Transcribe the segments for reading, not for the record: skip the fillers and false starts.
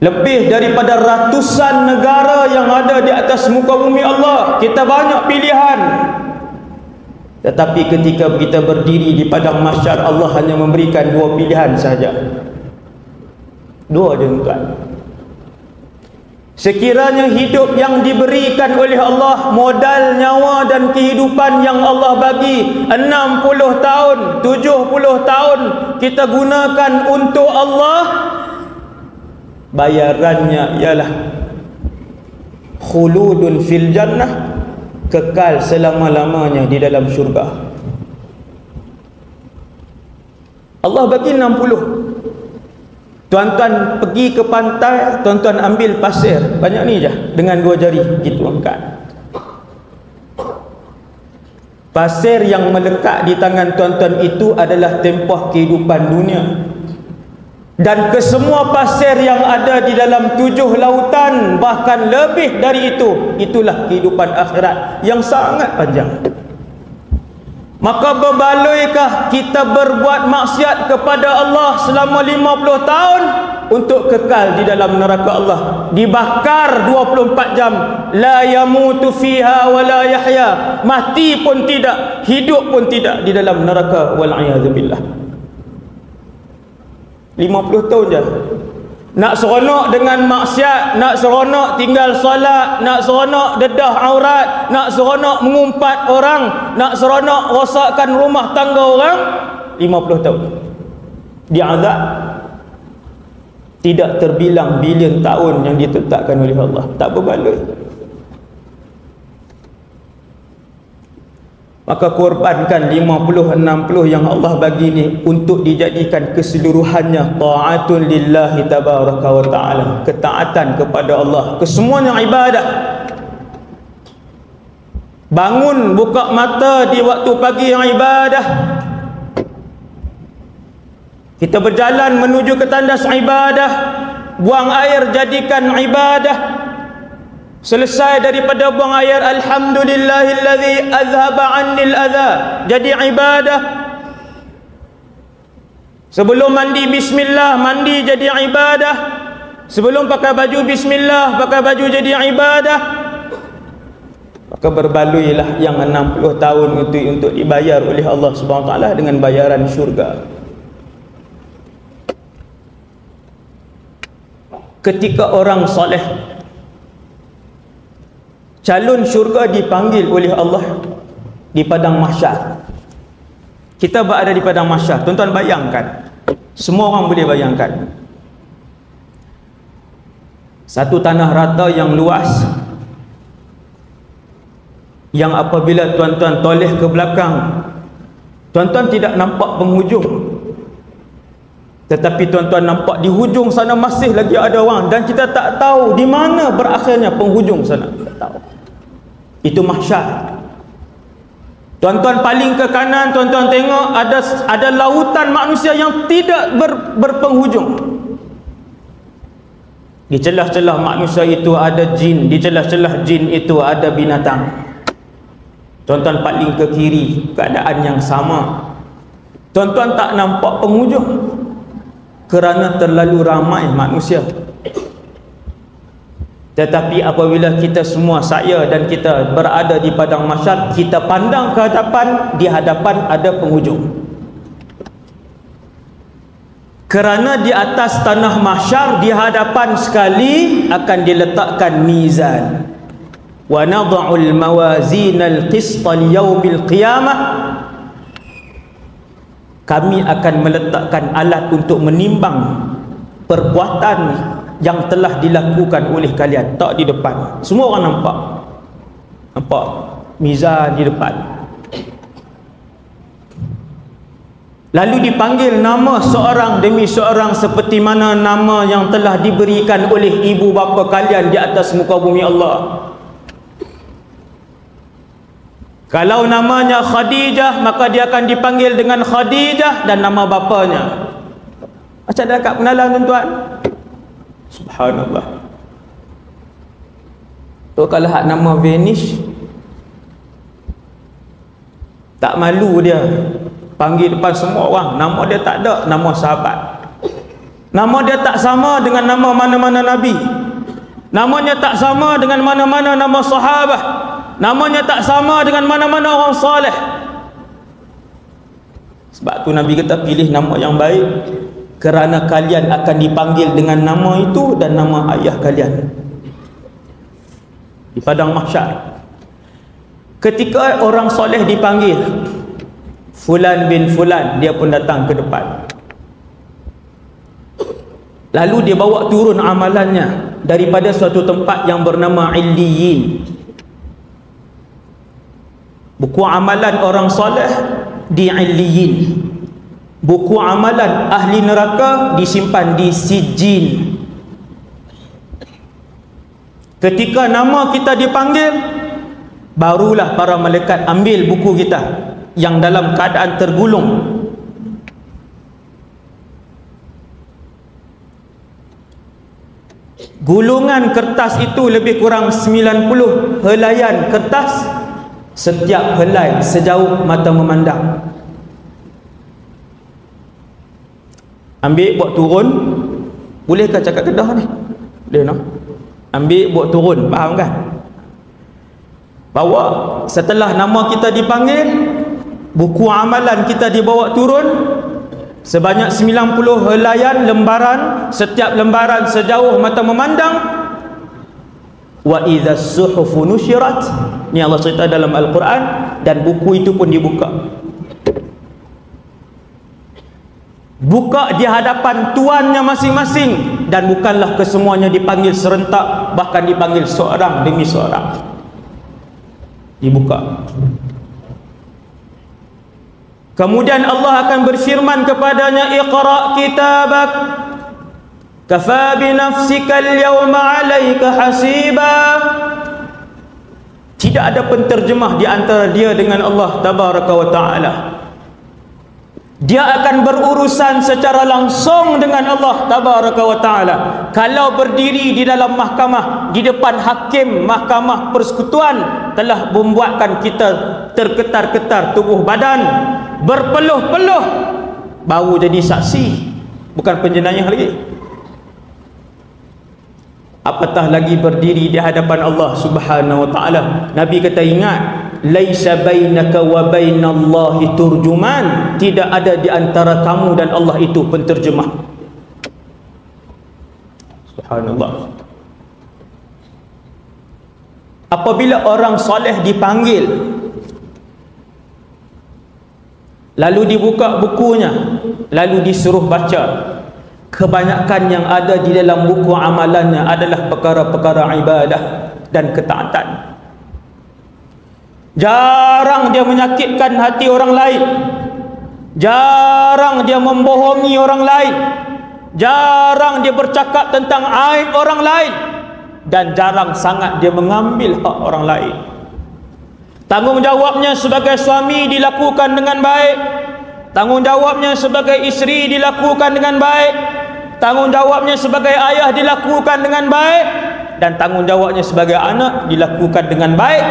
Lebih daripada ratusan negara yang ada di atas muka bumi Allah. Kita banyak pilihan. Tetapi ketika kita berdiri di padang mahsyar, Allah hanya memberikan dua pilihan saja. Dua je, tuan. Sekiranya hidup yang diberikan oleh Allah, modal nyawa dan kehidupan yang Allah bagi 60 tahun, 70 tahun kita gunakan untuk Allah, bayarannya ialah khuludun fil jannah, kekal selama-lamanya di dalam syurga. Allah bagi 60. Tuan-tuan pergi ke pantai, tuan-tuan ambil pasir banyak ni je, dengan dua jari gitu angkat. Pasir yang melekat di tangan tuan-tuan itu adalah tempah kehidupan dunia. Dan kesemua pasir yang ada di dalam 7 lautan, bahkan lebih dari itu, itulah kehidupan akhirat yang sangat panjang. Maka berbaloikah kita berbuat maksiat kepada Allah selama 50 tahun untuk kekal di dalam neraka Allah, dibakar 24 jam, la yamutu fiha wa la yahya, mati pun tidak, hidup pun tidak di dalam neraka, wal a'yadzubillah. 50 tahun je. Nak seronok dengan maksiat, nak seronok tinggal solat, nak seronok dedah aurat, nak seronok mengumpat orang, nak seronok rosakkan rumah tangga orang, 50 tahun diazab, tidak terbilang bilion tahun yang ditetapkan oleh Allah, tak berbaloi. Maka korbankan 50-60 yang Allah bagi ni untuk dijadikan keseluruhannya ta'atun lillahi tabaraka wa ta'ala, ketaatan kepada Allah, kesemuanya ibadah. Bangun, buka mata di waktu pagi yang ibadah. Kita berjalan menuju ke tandas ibadah, buang air jadikan ibadah. Selesai daripada buang air, alhamdulillahilladzi azhaba 'annil adza, jadi ibadah. Sebelum mandi bismillah, mandi jadi ibadah. Sebelum pakai baju bismillah, pakai baju jadi ibadah. Maka berbaluilah yang 60 tahun untuk dibayar oleh Allah Subhanahu wa taala dengan bayaran syurga. Ketika orang soleh, calon syurga dipanggil oleh Allah di padang mahsyar. Kita berada di padang mahsyar. Tuan-tuan bayangkan, semua orang boleh bayangkan, satu tanah rata yang luas, yang apabila tuan-tuan toleh ke belakang, tuan-tuan tidak nampak penghujung, tetapi tuan-tuan nampak di hujung sana masih lagi ada orang, dan kita tak tahu di mana berakhirnya penghujung sana. Tak tahu. Itu mahsyar. Tuan-tuan paling ke kanan, tuan-tuan tengok ada lautan manusia yang tidak berpenghujung. Di celah-celah manusia itu ada jin, di celah-celah jin itu ada binatang. Tuan-tuan paling ke kiri, keadaan yang sama. Tuan-tuan tak nampak penghujung kerana terlalu ramai manusia. Tetapi apabila kita semua, saya dan kita berada di padang mahsyar, kita pandang ke hadapan, di hadapan ada penghujung. Kerana di atas tanah mahsyar, di hadapan sekali akan diletakkan mizan. Wa nad'ul mawazinal qista liyaumil qiyamah. Kami akan meletakkan alat untuk menimbang perbuatan yang telah dilakukan oleh kalian. Tak di depan, semua orang nampak mizan di depan. Lalu dipanggil nama seorang demi seorang, seperti mana nama yang telah diberikan oleh ibu bapa kalian di atas muka bumi Allah. Kalau namanya Khadijah, maka dia akan dipanggil dengan Khadijah dan nama bapanya. Macam ada kat pengenalan, tuan-tuan. Subhanallah. Tu kalau hak nama Vanish, tak malu dia panggil depan semua orang, nama dia tak ada, nama sahabat. Nama dia tak sama dengan nama mana-mana nabi. Namanya tak sama dengan mana-mana nama sahabat. Namanya tak sama dengan mana-mana orang soleh. Sebab tu Nabi kata pilih nama yang baik, kerana kalian akan dipanggil dengan nama itu dan nama ayah kalian di padang mahsyar. Ketika orang soleh dipanggil Fulan bin Fulan, dia pun datang ke depan. Lalu dia bawa turun amalannya daripada suatu tempat yang bernama Illiyin. Buku amalan orang soleh di Illiyin. Buku amalan ahli neraka disimpan di Sijjin. Ketika nama kita dipanggil, barulah para malaikat ambil buku kita yang dalam keadaan tergulung. Gulungan kertas itu lebih kurang 90 helaian kertas, setiap helai sejauh mata memandang. Ambil buat turun. Bolehkah cakap Kedah ni? Boleh no? Ambil buat turun, faham kan? Bawa, setelah nama kita dipanggil, buku amalan kita dibawa turun sebanyak 90 helaian lembaran, setiap lembaran sejauh mata memandang. Wa idza suhufu nusyirat, ni Allah cerita dalam Al-Quran, dan buku itu pun dibuka. Buka di hadapan tuannya masing-masing, dan bukanlah kesemuanya dipanggil serentak, bahkan dipanggil seorang demi seorang. Dibuka. Kemudian Allah akan berfirman kepadanya, Iqra' kitabak kafa bi nafsika al-yawma 'alaika hasiba. Tidak ada penterjemah di antara dia dengan Allah tabaraka wa taala. Dia akan berurusan secara langsung dengan Allah tabaraka wa taala. Kalau berdiri di dalam mahkamah, di depan hakim mahkamah persekutuan, telah membuatkan kita terketar-ketar tubuh badan, berpeluh-peluh, baru jadi saksi, bukan penjenayah lagi. Apatah lagi berdiri di hadapan Allah Subhanahu wa taala. Nabi kata, ingat, laisa bainaka wa bainallahi turjuman. Tidak ada di antara kamu dan Allah itu penterjemah. Subhanallah. Apabila orang soleh dipanggil, lalu dibuka bukunya, lalu disuruh baca, kebanyakan yang ada di dalam buku amalannya adalah perkara-perkara ibadah dan ketaatan. Jarang dia menyakitkan hati orang lain, jarang dia membohongi orang lain, jarang dia bercakap tentang aib orang lain, dan jarang sangat dia mengambil hak orang lain. Tanggungjawabnya sebagai suami dilakukan dengan baik, tanggungjawabnya sebagai isteri dilakukan dengan baik, tanggungjawabnya sebagai ayah dilakukan dengan baik, dan tanggungjawabnya sebagai anak dilakukan dengan baik.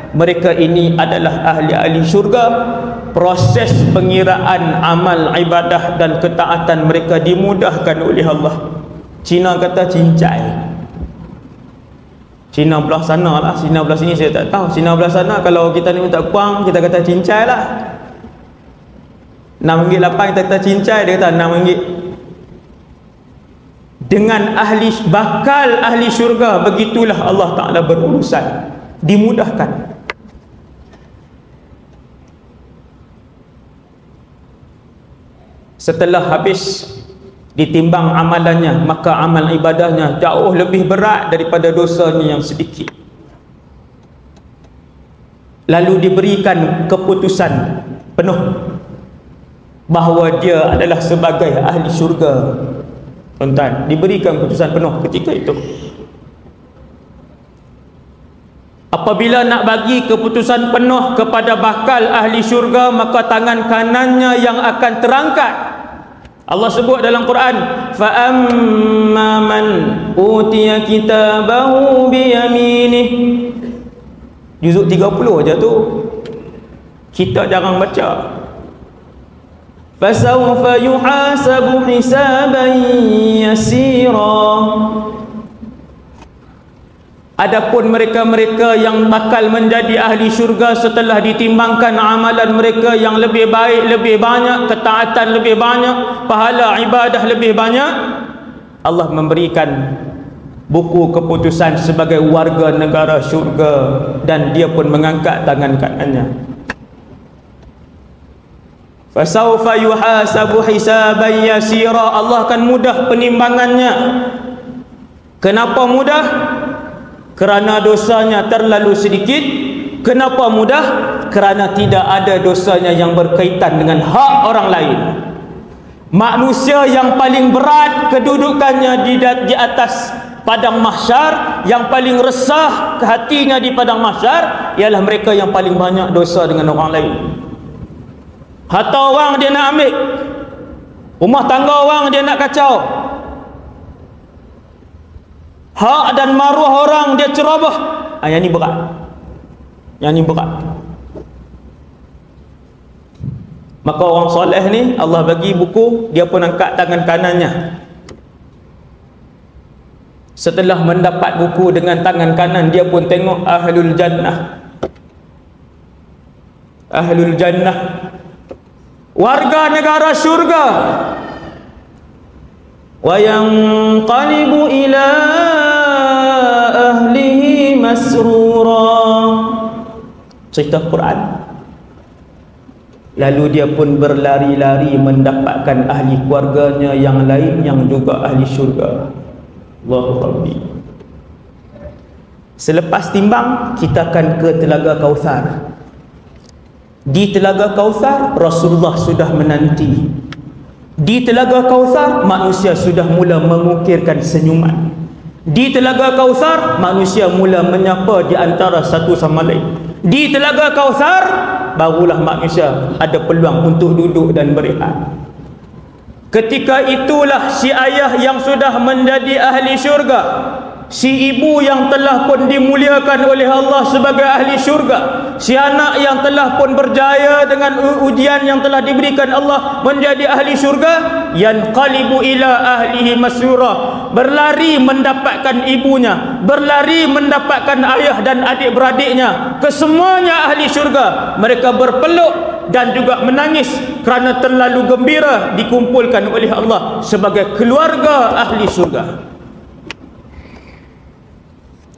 Mereka ini adalah ahli-ahli syurga. Proses pengiraan amal ibadah dan ketaatan mereka dimudahkan oleh Allah. Cina kata cincai. Cina belah sana lah, Cina belah sini saya tak tahu. Cina belah sana kalau kita ni minta kuang, kita kata cincai lah. RM6.8 kita kata cincai, dia kata RM6. Dengan ahli bakal ahli syurga, begitulah Allah Ta'ala berurusan, dimudahkan. Setelah habis ditimbang amalannya, maka amal ibadahnya jauh lebih berat daripada dosanya yang sedikit. Lalu diberikan keputusan penuh bahawa dia adalah sebagai ahli syurga. Tuan-tuan, diberikan keputusan penuh ketika itu. Apabila nak bagi keputusan penuh kepada bakal ahli syurga, maka tangan kanannya yang akan terangkat. Allah sebut dalam Quran, fa amma man utiya kitabahu bi yaminih. Juzuk 30 aja tu. Kita jarang baca. fasawfa yuhasabu hisaban yasira. Adapun mereka-mereka yang bakal menjadi ahli syurga setelah ditimbangkan amalan mereka yang lebih baik, lebih banyak, ketaatan lebih banyak, pahala ibadah lebih banyak, Allah memberikan buku keputusan sebagai warga negara syurga, dan dia pun mengangkat tangan kanannya. Fasawfa yuhasabu hisaban yasira. Allah akan mudah penimbangannya. Kenapa mudah? Kerana dosanya terlalu sedikit. Kenapa mudah? Kerana tidak ada dosanya yang berkaitan dengan hak orang lain. Manusia yang paling berat kedudukannya di atas padang mahsyar, yang paling resah ke hatinya di padang mahsyar, ialah mereka yang paling banyak dosa dengan orang lain. Harta orang dia nak ambil, rumah tangga orang dia nak kacau, hak dan maruah orang dia ceroboh. Yang ni berat. Yang ni berat. Maka orang soleh ni Allah bagi buku, dia pun angkat tangan kanannya. Setelah mendapat buku dengan tangan kanan, dia pun tengok ahlul jannah. Ahlul jannah, warga negara syurga. Wa yanqalibu ila ahlihi masrura. Cerita Quran. Lalu dia pun berlari-lari mendapatkan ahli keluarganya yang lain yang juga ahli syurga. Allahu Rabbi. Selepas timbang, kita akan ke Telaga Kautsar. Di Telaga Kautsar, Rasulullah sudah menanti. Di Telaga Kautsar, manusia sudah mula mengukirkan senyuman. Di Telaga Kautsar, manusia mula menyapa di antara satu sama lain. Di Telaga Kautsar, barulah manusia ada peluang untuk duduk dan berehat. Ketika itulah si ayah yang sudah menjadi ahli syurga, si ibu yang telah pun dimuliakan oleh Allah sebagai ahli syurga, si anak yang telah pun berjaya dengan ujian yang telah diberikan Allah menjadi ahli syurga, yanqalibu ila ahlihi masrura, berlari mendapatkan ibunya, berlari mendapatkan ayah dan adik-beradiknya, kesemuanya ahli syurga. Mereka berpeluk dan juga menangis kerana terlalu gembira dikumpulkan oleh Allah sebagai keluarga ahli syurga.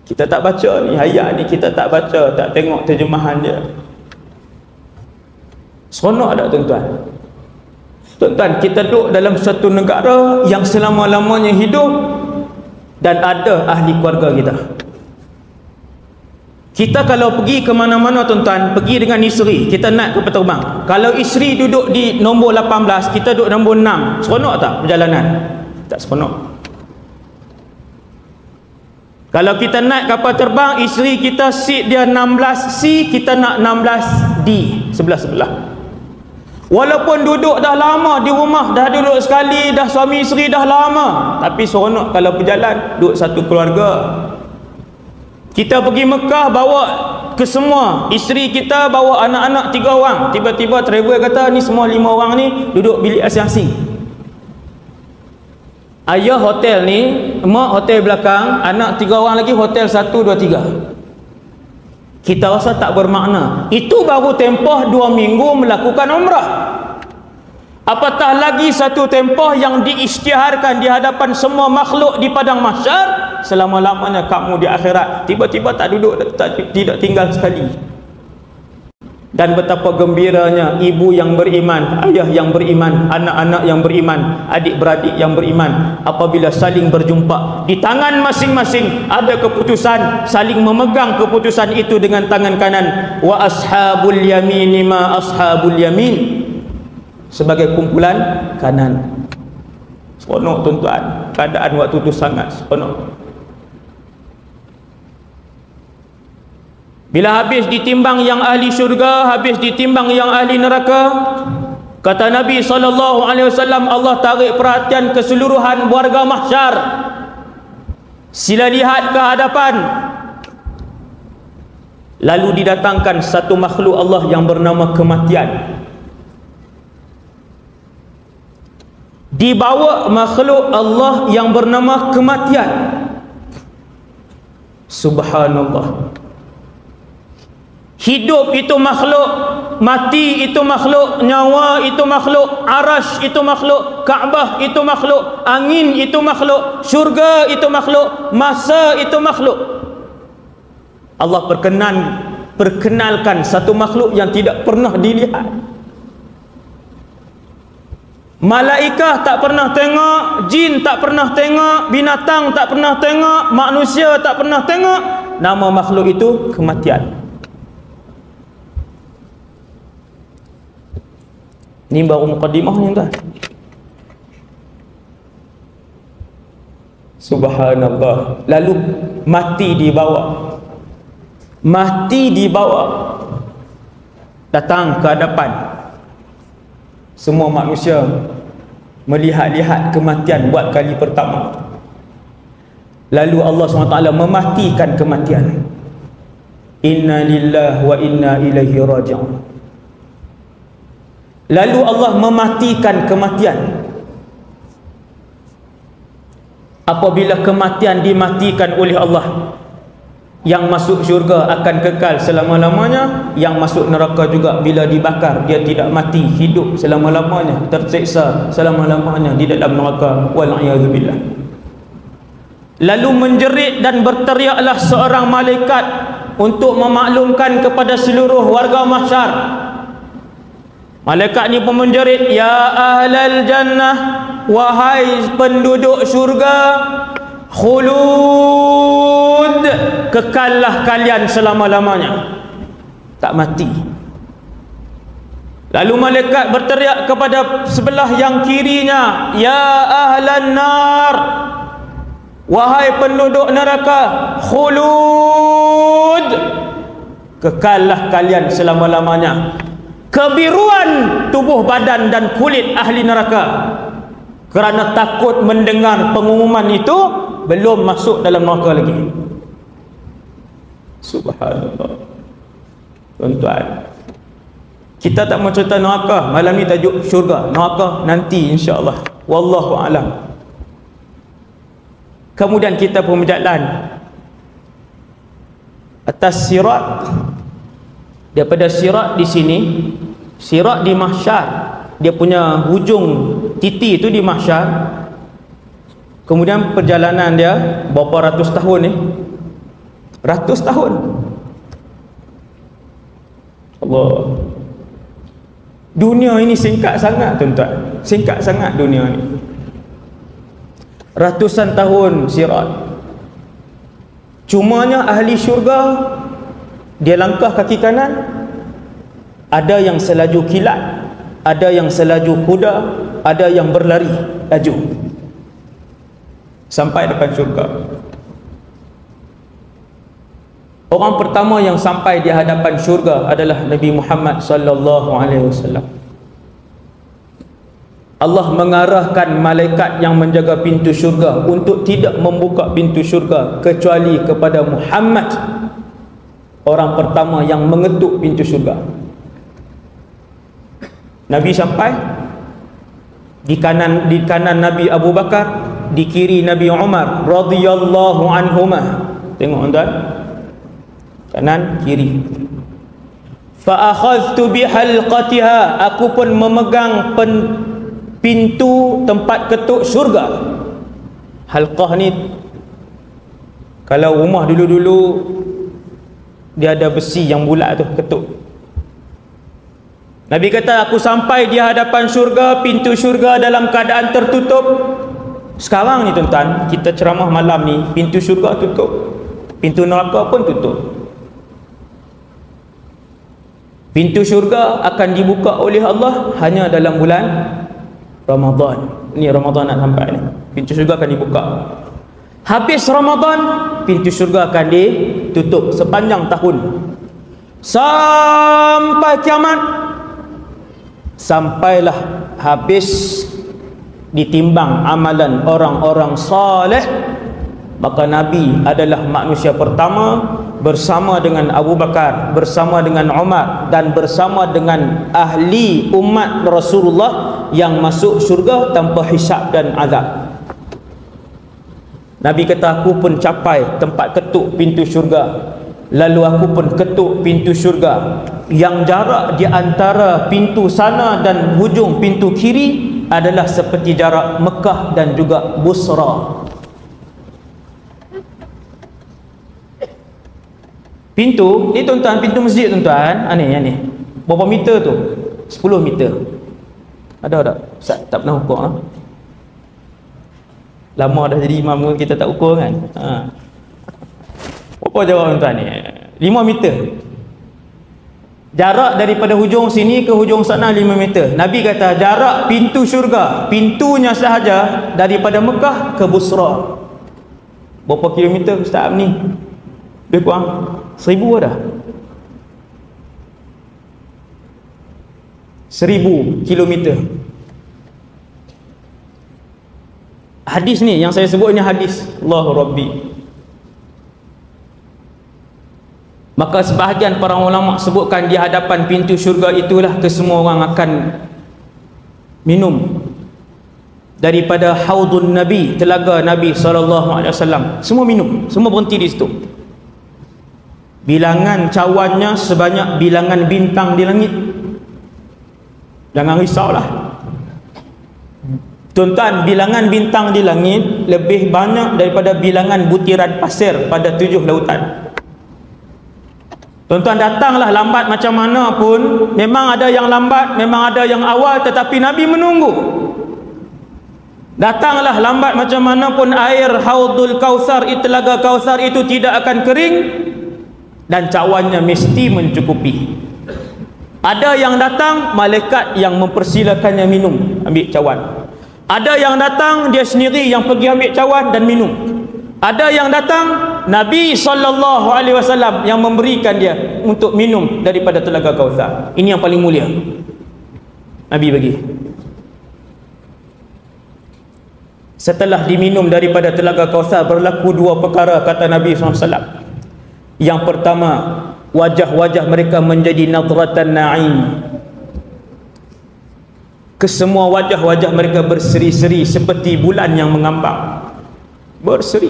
Kita tak baca ni, ayat ni kita tak baca, tak tengok terjemahan dia. Seronok tak tuan-tuan? Tuan-tuan, kita duduk dalam satu negara yang selama-lamanya hidup dan ada ahli keluarga kita. Kita kalau pergi ke mana-mana tuan-tuan, pergi dengan isteri, kita naik kapal terbang. Kalau isteri duduk di nombor 18, kita duduk nombor 6. Seronok tak perjalanan? Tak seronok. Kalau kita naik kapal terbang, isteri kita seat dia 16C, kita nak 16D, sebelah-sebelah. Walaupun duduk dah lama di rumah, dah duduk sekali, dah suami isteri dah lama, tapi seronok kalau berjalan, duduk satu keluarga. Kita pergi Mekah, bawa ke semua, isteri kita bawa anak-anak 3 orang, tiba-tiba travel kata ni semua 5 orang ni duduk bilik asing-asing. Ayah hotel ni, mak hotel belakang, anak 3 orang lagi hotel 1, 2, 3. Kita rasa tak bermakna. Itu baru tempoh 2 minggu melakukan umrah. Apatah lagi satu tempoh yang diisytiharkan di hadapan semua makhluk di padang mahsyar, selama-lamanya kamu di akhirat, tiba-tiba tak duduk, tidak tinggal sekali. Dan betapa gembiranya ibu yang beriman, ayah yang beriman, anak-anak yang beriman, adik-beradik yang beriman, apabila saling berjumpa, di tangan masing-masing ada keputusan, saling memegang keputusan itu dengan tangan kanan. Wa ashabul yamin ma ashabul yamin, sebagai kumpulan kanan. Seronok tuan-tuan, keadaan waktu itu sangat seronok. Bila habis ditimbang yang ahli syurga, habis ditimbang yang ahli neraka, kata Nabi SAW, Allah tarik perhatian keseluruhan warga mahsyar. Sila lihat ke hadapan. Lalu didatangkan satu makhluk Allah yang bernama kematian. dibawa makhluk Allah yang bernama kematian. Subhanallah. Hidup itu makhluk, mati itu makhluk, nyawa itu makhluk, arash itu makhluk, Kaabah itu makhluk, angin itu makhluk, syurga itu makhluk, masa itu makhluk. Allah perkenalkan satu makhluk yang tidak pernah dilihat. Malaikat tak pernah tengok, jin tak pernah tengok, binatang tak pernah tengok, manusia tak pernah tengok. Nama makhluk itu kematian. Ini baru mukadimahnya tuan. Subhanallah. Lalu mati dibawa. Mati dibawa. Datang ke hadapan semua manusia, melihat-lihat kematian buat kali pertama. Lalu Allah SWT mematikan kematian. Inna lillahi wa inna ilaihi raji'un. Lalu Allah mematikan kematian. Apabila kematian dimatikan oleh Allah, yang masuk syurga akan kekal selama-lamanya, yang masuk neraka juga bila dibakar dia tidak mati, hidup selama-lamanya, tersiksa selama-lamanya di dalam neraka. Wal'iyadzubillah. Lalu menjerit dan berteriaklah seorang malaikat untuk memaklumkan kepada seluruh warga mahsyar. Malaikat ni pun menjerit, ya ahlal jannah, wahai penduduk syurga, khulud, kekallah kalian selama-lamanya, tak mati. Lalu malaikat berteriak kepada sebelah yang kirinya, ya ahlan nar, wahai penduduk neraka, khulud, kekallah kalian selama-lamanya. Kebiruan tubuh badan dan kulit ahli neraka kerana takut mendengar pengumuman itu, belum masuk dalam neraka lagi. Subhanallah. Tuan-tuan, kita tak mau cerita neraka. Malam ni tajuk syurga. Neraka nanti insya-Allah. Wallahu a'lam. Kemudian kita pun berjalan atas sirat. Daripada sirat di sini, sirat di mahsyar, dia punya hujung titi itu di mahsyar. Kemudian perjalanan dia berapa ratus tahun ni? Ratus tahun. Allah. Dunia ini singkat sangat tuan-tuan. Singkat sangat dunia ni. Ratusan tahun sirat. Cumanya ahli syurga, dia langkah kaki kanan, ada yang selaju kilat, ada yang selaju kuda, ada yang berlari laju sampai depan syurga. Orang pertama yang sampai di hadapan syurga adalah Nabi Muhammad sallallahu alaihi wasallam. Allah mengarahkan malaikat yang menjaga pintu syurga untuk tidak membuka pintu syurga kecuali kepada Muhammad, orang pertama yang mengetuk pintu syurga. Nabi sampai, di kanan Nabi Abu Bakar, di kiri Nabi Umar radhiyallahu anhumah. Tengok tuan, kanan kiri. Fa akhadhtu bihalqatiha, aku pun memegang pintu tempat ketuk syurga. Halqah ni, kalau rumah dulu-dulu dia ada besi yang bulat tu, ketuk. Nabi kata, aku sampai di hadapan syurga, pintu syurga dalam keadaan tertutup. Sekarang ni tuan-tuan, kita ceramah malam ni, pintu syurga tutup, pintu neraka pun tutup. Pintu syurga akan dibuka oleh Allah hanya dalam bulan Ramadan. Ni Ramadan nak sampai ni, pintu syurga akan dibuka. Habis Ramadan, pintu syurga akan ditutup sepanjang tahun sampai kiamat. Sampailah habis ditimbang amalan orang-orang saleh, maka Nabi adalah manusia pertama bersama dengan Abu Bakar, bersama dengan Umar, dan bersama dengan ahli umat Rasulullah yang masuk syurga tanpa hisab dan azab. Nabi kata, aku pun capai tempat ketuk pintu syurga, lalu aku pun ketuk pintu syurga. Yang jarak di antara pintu sana dan hujung pintu kiri adalah seperti jarak Mekah dan juga Busra. Pintu ni tuan-tuan, pintu masjid tuan-tuan, ni berapa meter tu? 10 meter. Ada tak? Ustaz tak pernah ukur lah. Lama dah jadi imam, kita tak ukur kan. Berapa jarak tuan-tuan ni? 5 meter. Jarak daripada hujung sini ke hujung sana 5 meter. Nabi kata jarak pintu syurga, pintunya sahaja daripada Mekah ke Busra, berapa kilometer Ustaz ni? Lebih kurang 1000 dah. 1000 kilometer. Hadis ni yang saya sebut ni hadis Allahu Rabbi. Maka sebahagian para ulama sebutkan di hadapan pintu syurga itulah kesemua orang akan minum daripada haudun Nabi, telaga Nabi SAW. Semua minum, semua berhenti di situ. Bilangan cawannya sebanyak bilangan bintang di langit. Jangan risaulah tuan-tuan, bilangan bintang di langit lebih banyak daripada bilangan butiran pasir pada 7 lautan. Tuan-tuan, datanglah lambat macam mana pun, memang ada yang lambat, memang ada yang awal, tetapi Nabi menunggu. Datanglah lambat macam mana pun, air Haudul Kautsar, telaga Kautsar itu tidak akan kering dan cawannya mesti mencukupi. Ada yang datang, malaikat yang mempersilakannya minum, ambil cawan. Ada yang datang, dia sendiri yang pergi ambil cawan dan minum. Ada yang datang, Nabi SAW yang memberikan dia untuk minum daripada telaga Kautsar. Ini yang paling mulia, Nabi bagi. Setelah diminum daripada telaga Kautsar, berlaku 2 perkara, kata Nabi SAW. Yang pertama, wajah-wajah mereka menjadi nadratan na'im. Kesemua wajah-wajah mereka berseri-seri seperti bulan yang mengambang, berseri.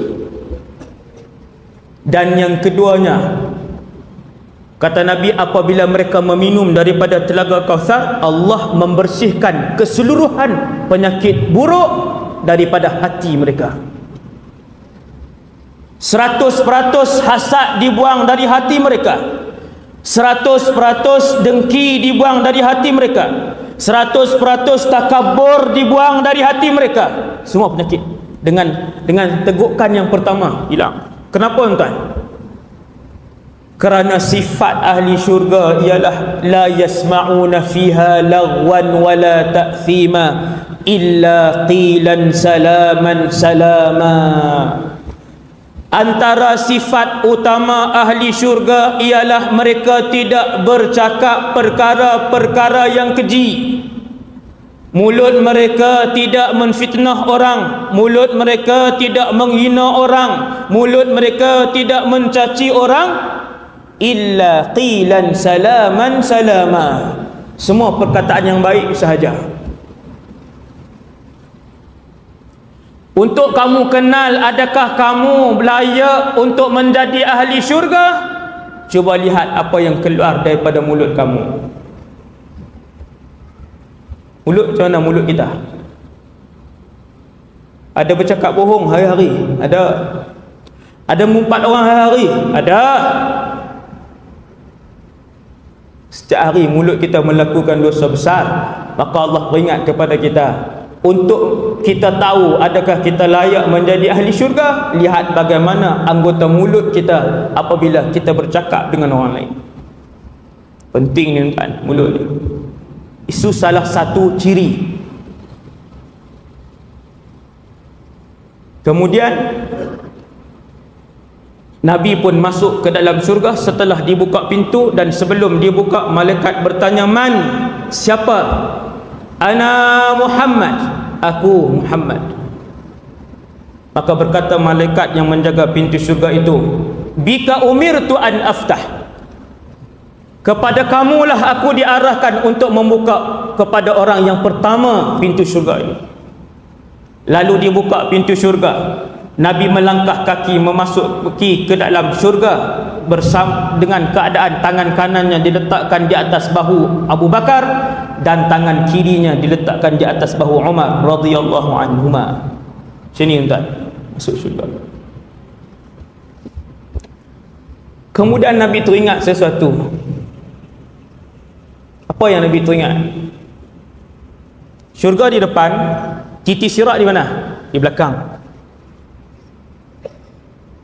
Dan yang keduanya, kata Nabi, apabila mereka meminum daripada telaga Kautsar, Allah membersihkan keseluruhan penyakit buruk daripada hati mereka. 100% hasad dibuang dari hati mereka, 100% dengki dibuang dari hati mereka, 100% takabur dibuang dari hati mereka. Semua penyakit dengan tegukan yang pertama hilang. Kenapa tuan? Kerana sifat ahli syurga ialah la yasma'una fiha lagwan wala ta'thima illa qilan salaman salama. Antara sifat utama ahli syurga ialah mereka tidak bercakap perkara-perkara yang keji. Mulut mereka tidak menfitnah orang, mulut mereka tidak menghina orang, mulut mereka tidak mencaci orang. Illa qilan salaman salama. Semua perkataan yang baik sahaja. Untuk kamu kenal adakah kamu layak untuk menjadi ahli syurga, cuba lihat apa yang keluar daripada mulut kamu. Mulut macam mana mulut kita? Ada bercakap bohong hari-hari? Ada. Ada mengumpat orang hari-hari? Ada. Setiap hari mulut kita melakukan dosa besar, maka Allah peringat kepada kita. Untuk kita tahu adakah kita layak menjadi ahli syurga, lihat bagaimana anggota mulut kita apabila kita bercakap dengan orang lain. Penting ni tuan, mulut ni. Itu salah satu ciri. Kemudian Nabi pun masuk ke dalam syurga setelah dibuka pintu, dan sebelum dibuka malaikat bertanya, man? Siapa? Ana Muhammad. Aku Muhammad. Maka berkata malaikat yang menjaga pintu syurga itu, bika umirtu an aftah, kepada kamulah aku diarahkan untuk membuka kepada orang yang pertama pintu syurga ini. Lalu dibuka pintu syurga, Nabi melangkah kaki memasuki ke dalam syurga bersama dengan keadaan tangan kanannya diletakkan di atas bahu Abu Bakar dan tangan kirinya diletakkan di atas bahu Umar radhiyallahu anhuma. Sini tuan, masuk syurga. Kemudian Nabi teringat sesuatu. Apa yang Nabi teringat? Syurga di depan, titi sirat di mana? Di belakang.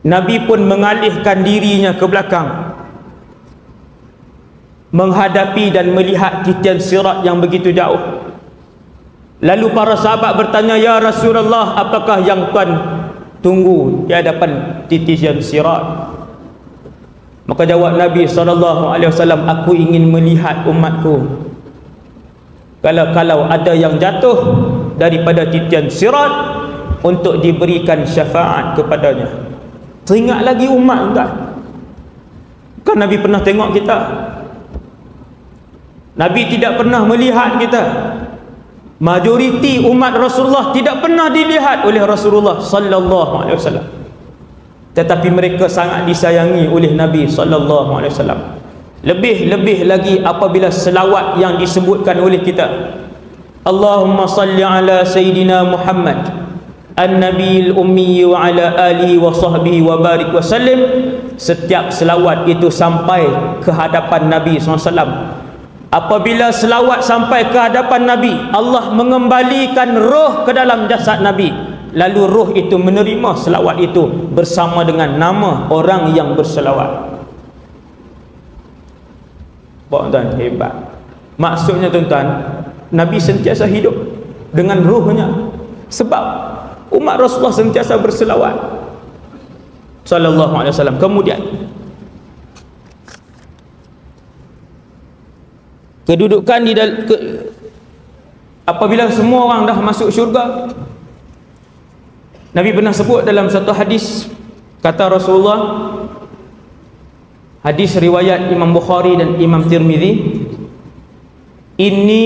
Nabi pun mengalihkan dirinya ke belakang, menghadapi dan melihat titian sirat yang begitu jauh. Lalu para sahabat bertanya, ya Rasulullah, apakah yang tuan tunggu di hadapan titian sirat? Maka jawab Nabi SAW, aku ingin melihat umatku kalau ada yang jatuh daripada titian sirat untuk diberikan syafaat kepadanya. Teringat lagi umat tak? Kan Nabi pernah tengok kita? Nabi tidak pernah melihat kita. Majoriti umat Rasulullah tidak pernah dilihat oleh Rasulullah sallallahu alaihi wasallam. Tetapi mereka sangat disayangi oleh Nabi sallallahu alaihi wasallam. Lebih-lebih lagi apabila selawat yang disebutkan oleh kita. Allahumma salli ala Sayyidina Muhammad an-nabiyil ummi wa ala alihi wa sahbihi wa barik wa sallim. Setiap selawat itu sampai ke hadapan Nabi SAW. Apabila selawat sampai ke hadapan Nabi, Allah mengembalikan roh ke dalam jasad Nabi. Lalu roh itu menerima selawat itu bersama dengan nama orang yang berselawat. Tuan-tuan, hebat. Maksudnya tuan-tuan, Nabi sentiasa hidup dengan rohnya. Sebab umat Rasulullah sentiasa berselawat sallallahu alaihi wasallam. Kemudian kedudukan di apabila semua orang dah masuk syurga, Nabi pernah sebut dalam satu hadis, kata Rasulullah, hadis riwayat Imam Bukhari dan Imam Tirmizi, inni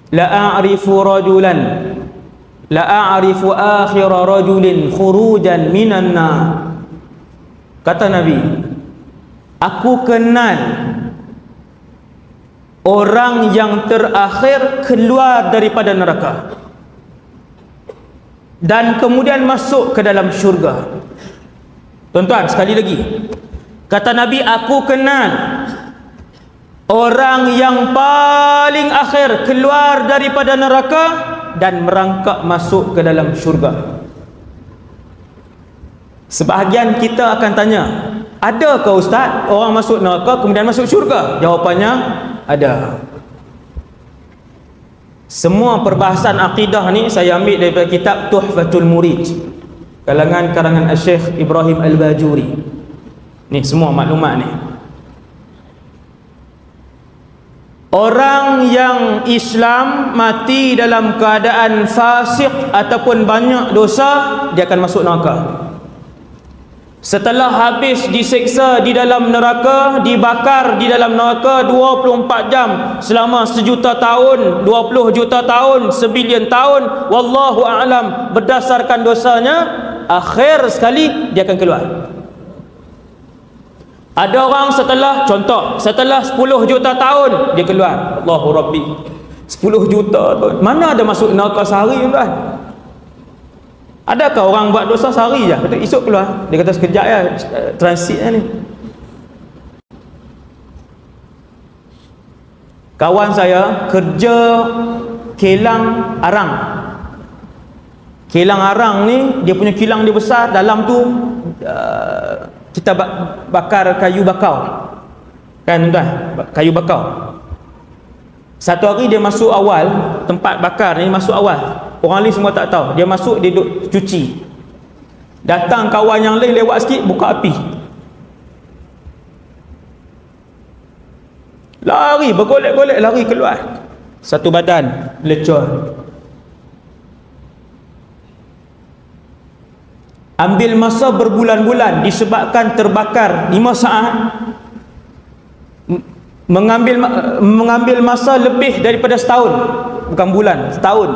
la'arifu rajulan la'arifu akhira rajulin khurujan minan nar. Kata Nabi, aku kenal orang yang terakhir keluar daripada neraka dan kemudian masuk ke dalam syurga. Tuan-tuan, sekali lagi, kata Nabi, aku kenal orang yang paling akhir keluar daripada neraka dan merangkak masuk ke dalam syurga. Sebahagian kita akan tanya, adakah Ustaz orang masuk neraka kemudian masuk syurga? Jawapannya, ada. Semua perbahasan akidah ni saya ambil daripada kitab Tuhfatul Murid karangan Syekh Ibrahim Al-Bajuri. Ni semua maklumat ni. Orang yang Islam mati dalam keadaan fasik ataupun banyak dosa, dia akan masuk neraka. Setelah habis diseksa di dalam neraka, dibakar di dalam neraka 24 jam selama 1 juta tahun, 20 juta tahun, 1 bilion tahun, wallahu a'lam, berdasarkan dosanya, akhir sekali dia akan keluar. Ada orang setelah 10 juta tahun dia keluar. Allahu Rabbi, 10 juta tahun, mana ada masuk neraka sehari tuan? Adakah orang buat dosa sehari je, kata esok keluar? Dia kata sekejap ya, transitnya ni. Kawan saya kerja kilang arang. Kilang arang ni, dia punya kilang dia besar. Dalam tu kita bakar kayu bakau, kan tuan? Kayu bakau. Satu hari dia masuk awal, tempat bakar ni masuk awal. Orang lain semua tak tahu. Dia masuk, dia duduk cuci. Datang kawan yang lain lewat sikit, buka api. Lari, bergolek-golek, lari keluar. Satu badan lecur. ambil masa berbulan-bulan disebabkan terbakar 5 saat, mengambil masa lebih daripada setahun, bukan bulan, setahun,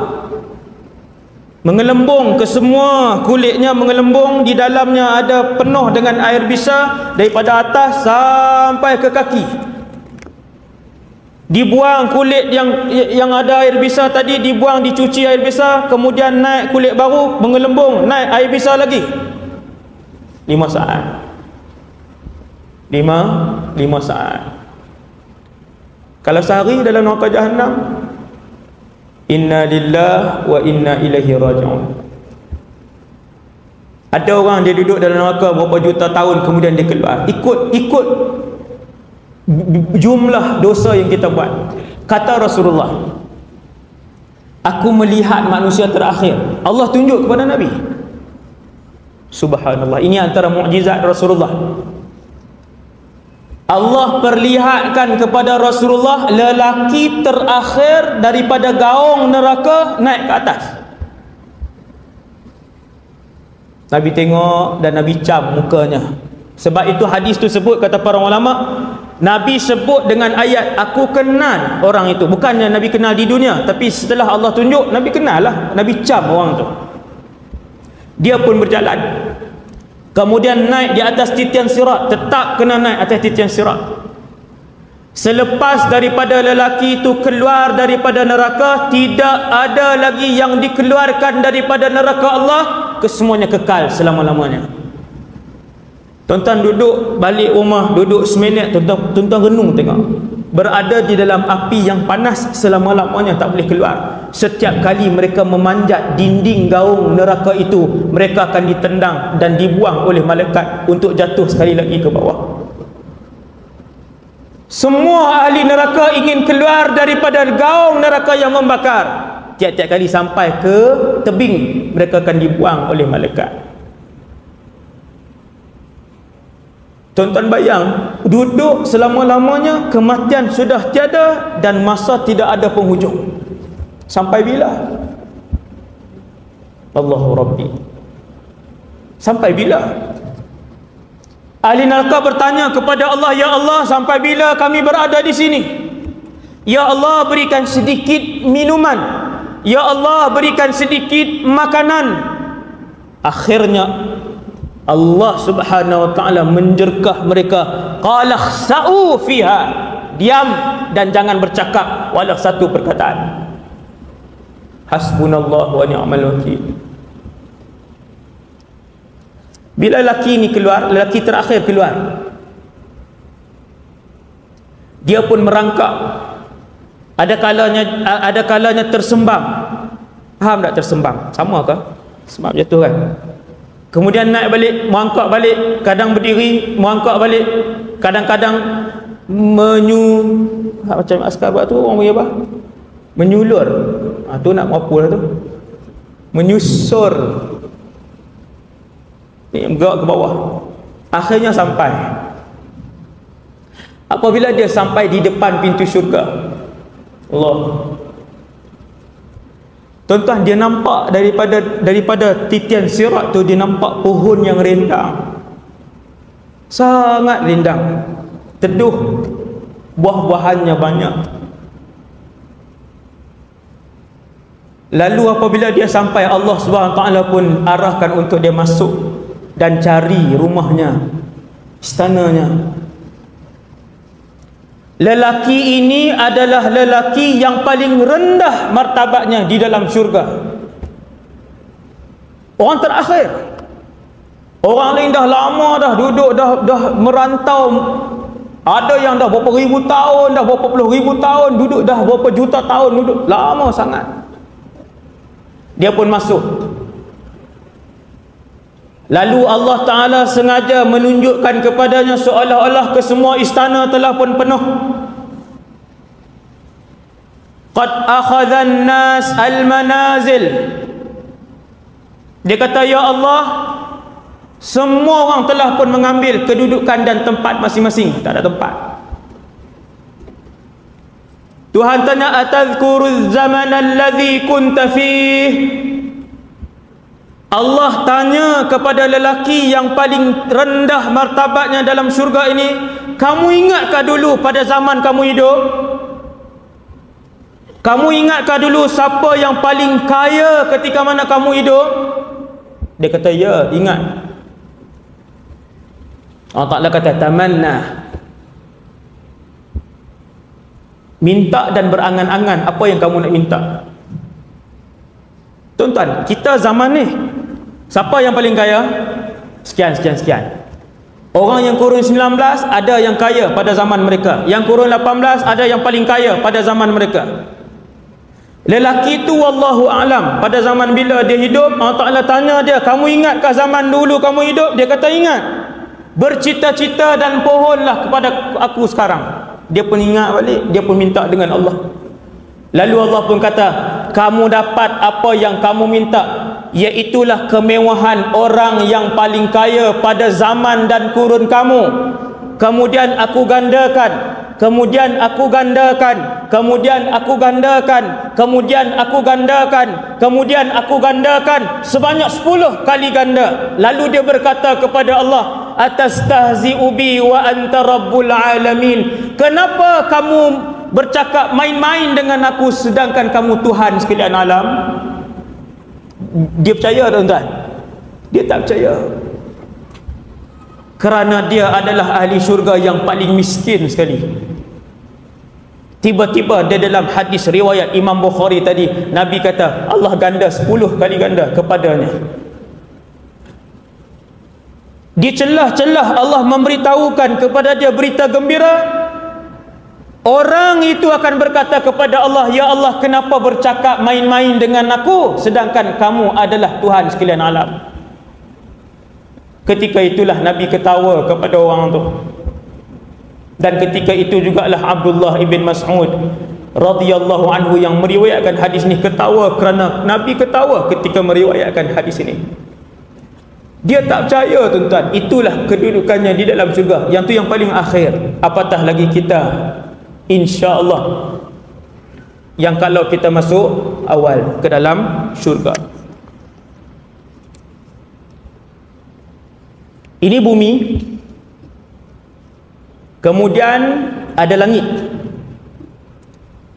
mengelembung ke semua kulitnya, mengelembung, di dalamnya ada penuh dengan air bisa daripada atas sampai ke kaki. Dibuang kulit yang ada air bisa tadi, dibuang, dicuci air bisa, kemudian naik kulit baru, mengelembung, naik air bisa lagi. 5 saat. 5 saat. Kalau sehari dalam neraka Jahannam, inna lillahi wa inna ilaihi raji'un. Ada orang dia duduk dalam neraka berapa juta tahun, kemudian dia keluar, ikut jumlah dosa yang kita buat. Kata Rasulullah, aku melihat manusia terakhir. Allah tunjuk kepada Nabi. Subhanallah, ini antara mukjizat Rasulullah. Allah perlihatkan kepada Rasulullah lelaki terakhir daripada gaung neraka naik ke atas. Nabi tengok dan Nabi cam mukanya. Sebab itu hadis tu sebut, kata para ulama, Nabi sebut dengan ayat, aku kenal orang itu. Bukannya Nabi kenal di dunia, tapi setelah Allah tunjuk, Nabi kenal lah. Nabi cam orang tu. Dia pun berjalan, kemudian naik di atas titian sirat, tetap kena naik atas titian sirat. Selepas daripada lelaki itu keluar daripada neraka, tidak ada lagi yang dikeluarkan daripada neraka Allah, kesemuanya kekal selama-lamanya. Tuan-tuan duduk balik rumah, duduk seminit, tuan-tuan renung tengok, berada di dalam api yang panas selama-lamanya, tak boleh keluar. Setiap kali mereka memanjat dinding gaung neraka itu, mereka akan ditendang dan dibuang oleh malaikat untuk jatuh sekali lagi ke bawah. Semua ahli neraka ingin keluar daripada gaung neraka yang membakar. Tiap-tiap kali sampai ke tebing, mereka akan dibuang oleh malaikat. Tuan-tuan bayang, duduk selama-lamanya, kematian sudah tiada dan masa tidak ada penghujung. Sampai bila? Allahu Rabbi, sampai bila? Ahli neraka bertanya kepada Allah, ya Allah, sampai bila kami berada di sini? Ya Allah, berikan sedikit minuman. Ya Allah, berikan sedikit makanan. Akhirnya Allah Subhanahu wa taala menjerkah mereka, qala khsa'u fiha, diam dan jangan bercakap walau satu perkataan. Hasbunallah wa ni'mal wakil. Bila lelaki ini keluar, lelaki terakhir keluar, dia pun merangkak. Ada kalanya tersembam. Faham tak tersembam? Sama ke? Sembam jatuh kan? Kemudian naik balik, merangkak balik, kadang berdiri, merangkak balik, kadang-kadang macam askar buat tu, orang panggil apa? Menyulur. Tu nak apa lah tu? Menyusur. Ni bergerak ke bawah. Akhirnya sampai. Apabila dia sampai di depan pintu syurga, Allah, tuan-tuan, dia nampak daripada titian sirat tu, dia nampak pohon yang rindang, sangat rindang, teduh, buah-buahannya banyak. Lalu apabila dia sampai, Allah Subhanahu Wa Taala pun arahkan untuk dia masuk dan cari rumahnya, istananya. Lelaki ini adalah lelaki yang paling rendah martabatnya di dalam syurga. Orang terakhir. Orang lain dah lama dah duduk, dah merantau. Ada yang dah berapa ribu tahun, dah berapa puluh ribu tahun duduk, dah berapa juta tahun duduk. Lama sangat. Dia pun masuk. Lalu Allah Ta'ala sengaja menunjukkan kepadanya seolah-olah kesemua istana telah pun penuh. Qad akhadhan nas al-manazil. Dia kata, ya Allah, semua orang telah pun mengambil kedudukan dan tempat masing-masing. Tak ada tempat. Tuhan tanya, atadhkuru zaman alladhi kunta fih? Allah tanya kepada lelaki yang paling rendah martabatnya dalam syurga ini, kamu ingatkah dulu pada zaman kamu hidup? Kamu ingatkah dulu siapa yang paling kaya ketika mana kamu hidup? Dia kata, ya, ingat. Allah Ta'ala kata, tamanna. Minta dan berangan-angan apa yang kamu nak minta. Tuan-tuan, kita zaman ni, siapa yang paling kaya? Sekian. Orang yang kurun 19 ada yang kaya pada zaman mereka. Yang kurun 18 ada yang paling kaya pada zaman mereka. Lelaki itu wallahu a'lam, pada zaman bila dia hidup, Allah Ta'ala tanya dia, kamu ingatkah zaman dulu kamu hidup? Dia kata, ingat. Bercita-cita dan pohonlah kepada aku sekarang. Dia pun ingat balik, dia pun minta dengan Allah. Lalu Allah pun kata, kamu dapat apa yang kamu minta, iaitulah kemewahan orang yang paling kaya pada zaman dan kurun kamu. Kemudian aku gandakan, kemudian aku gandakan, kemudian aku gandakan, kemudian aku gandakan, kemudian aku gandakan sebanyak 10 kali ganda. Lalu dia berkata kepada Allah, atastahzi'u bi wa anta rabbul alamin. Kenapa kamu bercakap main-main dengan aku sedangkan kamu Tuhan sekalian alam? Dia percaya, tuan-tuan? Dia tak percaya. Kerana dia adalah ahli syurga yang paling miskin sekali. Tiba-tiba dia dalam hadis riwayat Imam Bukhari tadi, Nabi kata Allah ganda 10 kali ganda kepadanya. Di celah-celah Allah memberitahukan kepada dia berita gembira. Orang itu akan berkata kepada Allah, ya Allah, kenapa bercakap main-main dengan aku sedangkan kamu adalah Tuhan sekalian alam? Ketika itulah Nabi ketawa kepada orang tu. Dan ketika itu jugalah Abdullah ibn Mas'ud radhiyallahu anhu yang meriwayatkan hadis ni ketawa kerana Nabi ketawa ketika meriwayatkan hadis ini. Dia tak percaya, tuan-tuan. Itulah kedudukannya di dalam syurga. Yang tu yang paling akhir. Apatah lagi kita, insya-Allah, yang kalau kita masuk awal ke dalam syurga. Ini bumi, kemudian ada langit.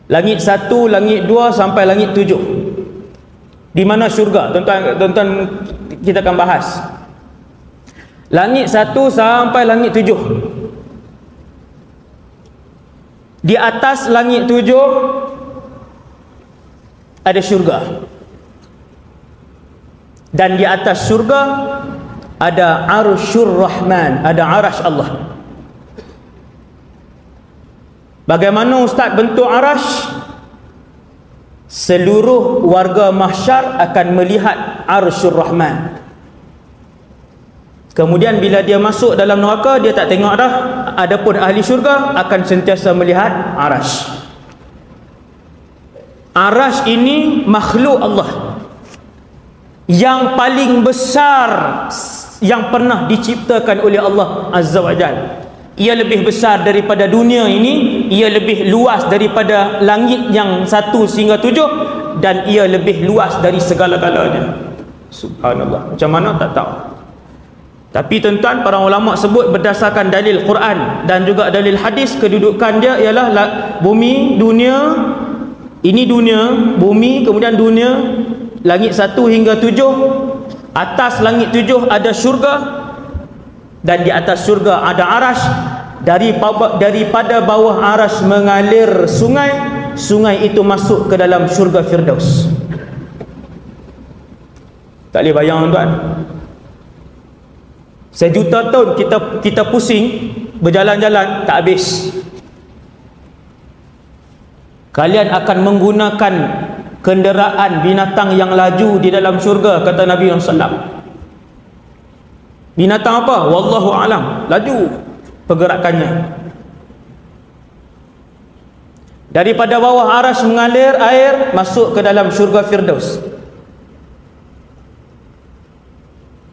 Langit 1, langit 2 sampai langit 7. Di mana syurga? Tuan-tuan kita akan bahas. Langit 1 sampai langit 7. Di atas langit 7 ada syurga. Dan di atas syurga ada arsyur rahman, ada arash Allah. Bagaimana Ustaz bentuk arash? Seluruh warga mahsyar akan melihat arsyur rahman. Kemudian bila dia masuk dalam neraka, dia tak tengok dah. Adapun ahli syurga akan sentiasa melihat arash. Arash ini makhluk Allah yang paling besar yang pernah diciptakan oleh Allah Azza wa Jalla. Ia lebih besar daripada dunia ini, ia lebih luas daripada langit yang 1 sehingga 7, dan ia lebih luas dari segala-galanya. Subhanallah. Macam mana tak tahu. Tapi tuan-tuan, para ulama sebut berdasarkan dalil Quran dan juga dalil hadis, kedudukan dia ialah bumi, dunia, ini dunia, bumi, kemudian dunia, langit 1 hingga 7. Atas langit 7 ada syurga, dan di atas syurga ada arash. Daripada bawah arash mengalir sungai. Sungai itu masuk ke dalam syurga Firdaus. Tak boleh bayang, tuan. Sejuta tahun kita pusing berjalan-jalan tak habis. Kalian akan menggunakan kenderaan binatang yang laju di dalam syurga, kata Nabi SAW. Binatang apa? Wallahu alam. Laju pergerakannya. Daripada bawah arash mengalir air masuk ke dalam syurga Firdaus.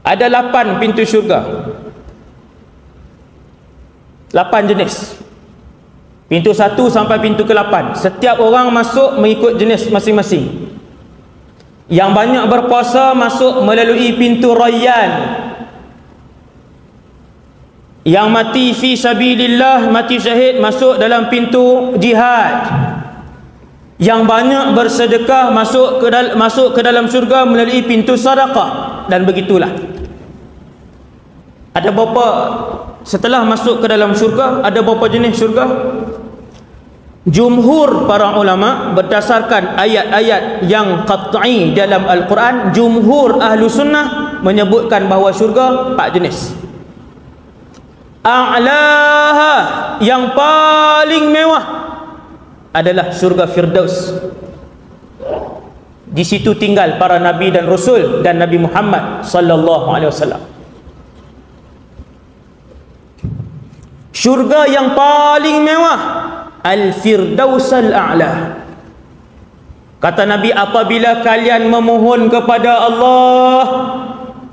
Ada 8 pintu syurga. 8 jenis. Pintu 1 sampai pintu ke-8. Setiap orang masuk mengikut jenis masing-masing. Yang banyak berpuasa masuk melalui pintu Rayyan. Yang mati fi sabilillah, mati syahid, masuk dalam pintu jihad. Yang banyak bersedekah masuk ke dalam syurga melalui pintu sedekah, dan begitulah. Ada berapa, setelah masuk ke dalam syurga, ada berapa jenis syurga? Jumhur para ulama berdasarkan ayat-ayat yang qat'i dalam Al-Quran, jumhur ahlu sunnah menyebutkan bahawa syurga 4 jenis. A'laha, yang paling mewah adalah syurga Firdaus. Di situ tinggal para nabi dan rasul dan Nabi Muhammad sallallahu alaihi wasallam. Syurga yang paling mewah Al-Firdaus Al-A'la. Kata Nabi, apabila kalian memohon kepada Allah,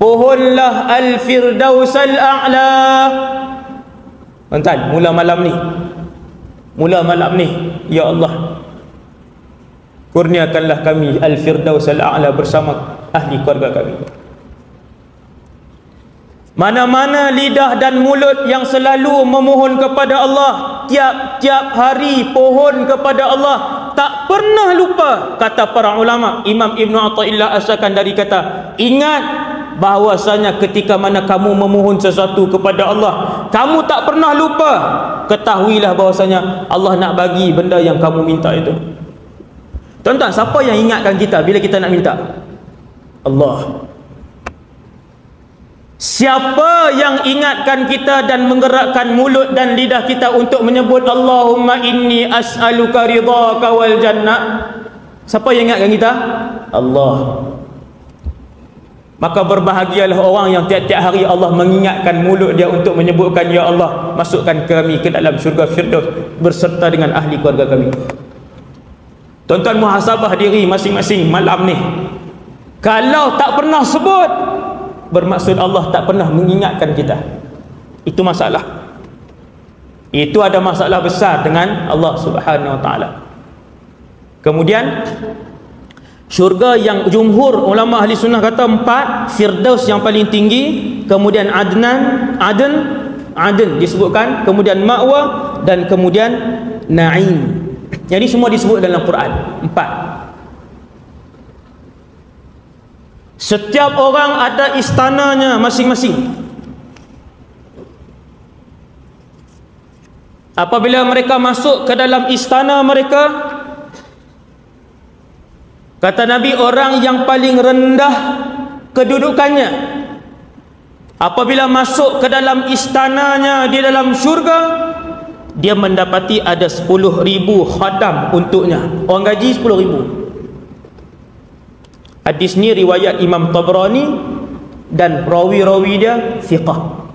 pohonlah Al-Firdaus Al-A'la. Tuan-tuan, mula malam ni, ya Allah, kurniakanlah kami Al-Firdaus Al-A'la bersama ahli keluarga kami. Mana-mana lidah dan mulut yang selalu memohon kepada Allah, tiap-tiap hari pohon kepada Allah, tak pernah lupa. Kata para ulama, Imam Ibn Athaillah asalkan dari kata, ingat bahawasanya ketika mana kamu memohon sesuatu kepada Allah, kamu tak pernah lupa, ketahuilah bahawasanya Allah nak bagi benda yang kamu minta itu. Tuan-tuan, siapa yang ingatkan kita bila kita nak minta? Allah. Siapa yang ingatkan kita dan menggerakkan mulut dan lidah kita untuk menyebut Allahumma inni as'aluka ridhaka wal jannah? Siapa yang ingatkan kita? Allah. Maka berbahagialah orang yang tiap-tiap hari Allah mengingatkan mulut dia untuk menyebutkan, ya Allah, masukkan kami ke dalam syurga Firdaus berserta dengan ahli keluarga kami. Tuan-tuan, muhasabah diri masing-masing malam ni. Kalau tak pernah sebut, bermaksud Allah tak pernah mengingatkan kita. Itu masalah. Itu ada masalah besar dengan Allah Subhanahu Wa Taala. Kemudian syurga yang jumhur ulama ahli sunnah kata 4, Firdaus yang paling tinggi, kemudian Aden disebutkan, kemudian Ma'wa, dan kemudian Na'im. Jadi semua disebut dalam Quran 4. Setiap orang ada istananya masing-masing. Apabila mereka masuk ke dalam istana mereka, kata Nabi, orang yang paling rendah kedudukannya, apabila masuk ke dalam istananya di dalam syurga, dia mendapati ada 10,000 khadam untuknya. Orang gaji 10,000. Hadis ni riwayat Imam Tabrani dan rawi-rawi dia thiqah.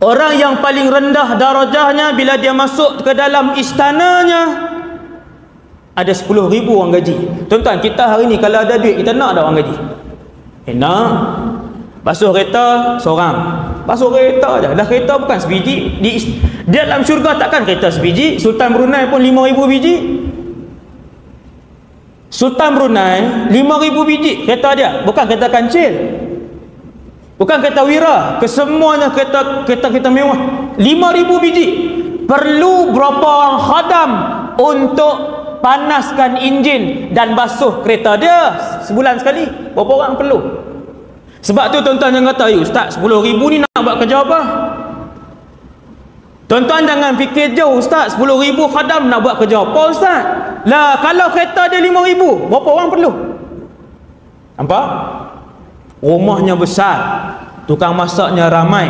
Orang yang paling rendah darajahnya bila dia masuk ke dalam istananya ada 10,000 orang gaji. Tuan-tuan, kita hari ni kalau ada duit, kita nak ada orang gaji? Nak. Basuh kereta seorang, basuh kereta je. Dah kereta bukan sebiji. Di dalam syurga takkan kereta sebiji. Sultan Brunei pun 5,000 biji. Sultan Brunei 5,000 biji kereta dia, bukan kereta kancil, bukan kereta wira, kesemuanya kereta mewah. 5,000 biji. Perlu berapa orang khadam untuk panaskan enjin dan basuh kereta dia sebulan sekali? Berapa orang perlu? Sebab tu tuan-tuan jangan kata, Ustaz, 10,000 ni nak buat kerja apa? Tuan-tuan jangan fikir jauh, Ustaz, 10,000 khadam nak buat kerja apa, Ustaz? Lah, kalau kereta dia 5,000, berapa orang perlu? Nampak? Rumahnya besar, tukang masaknya ramai,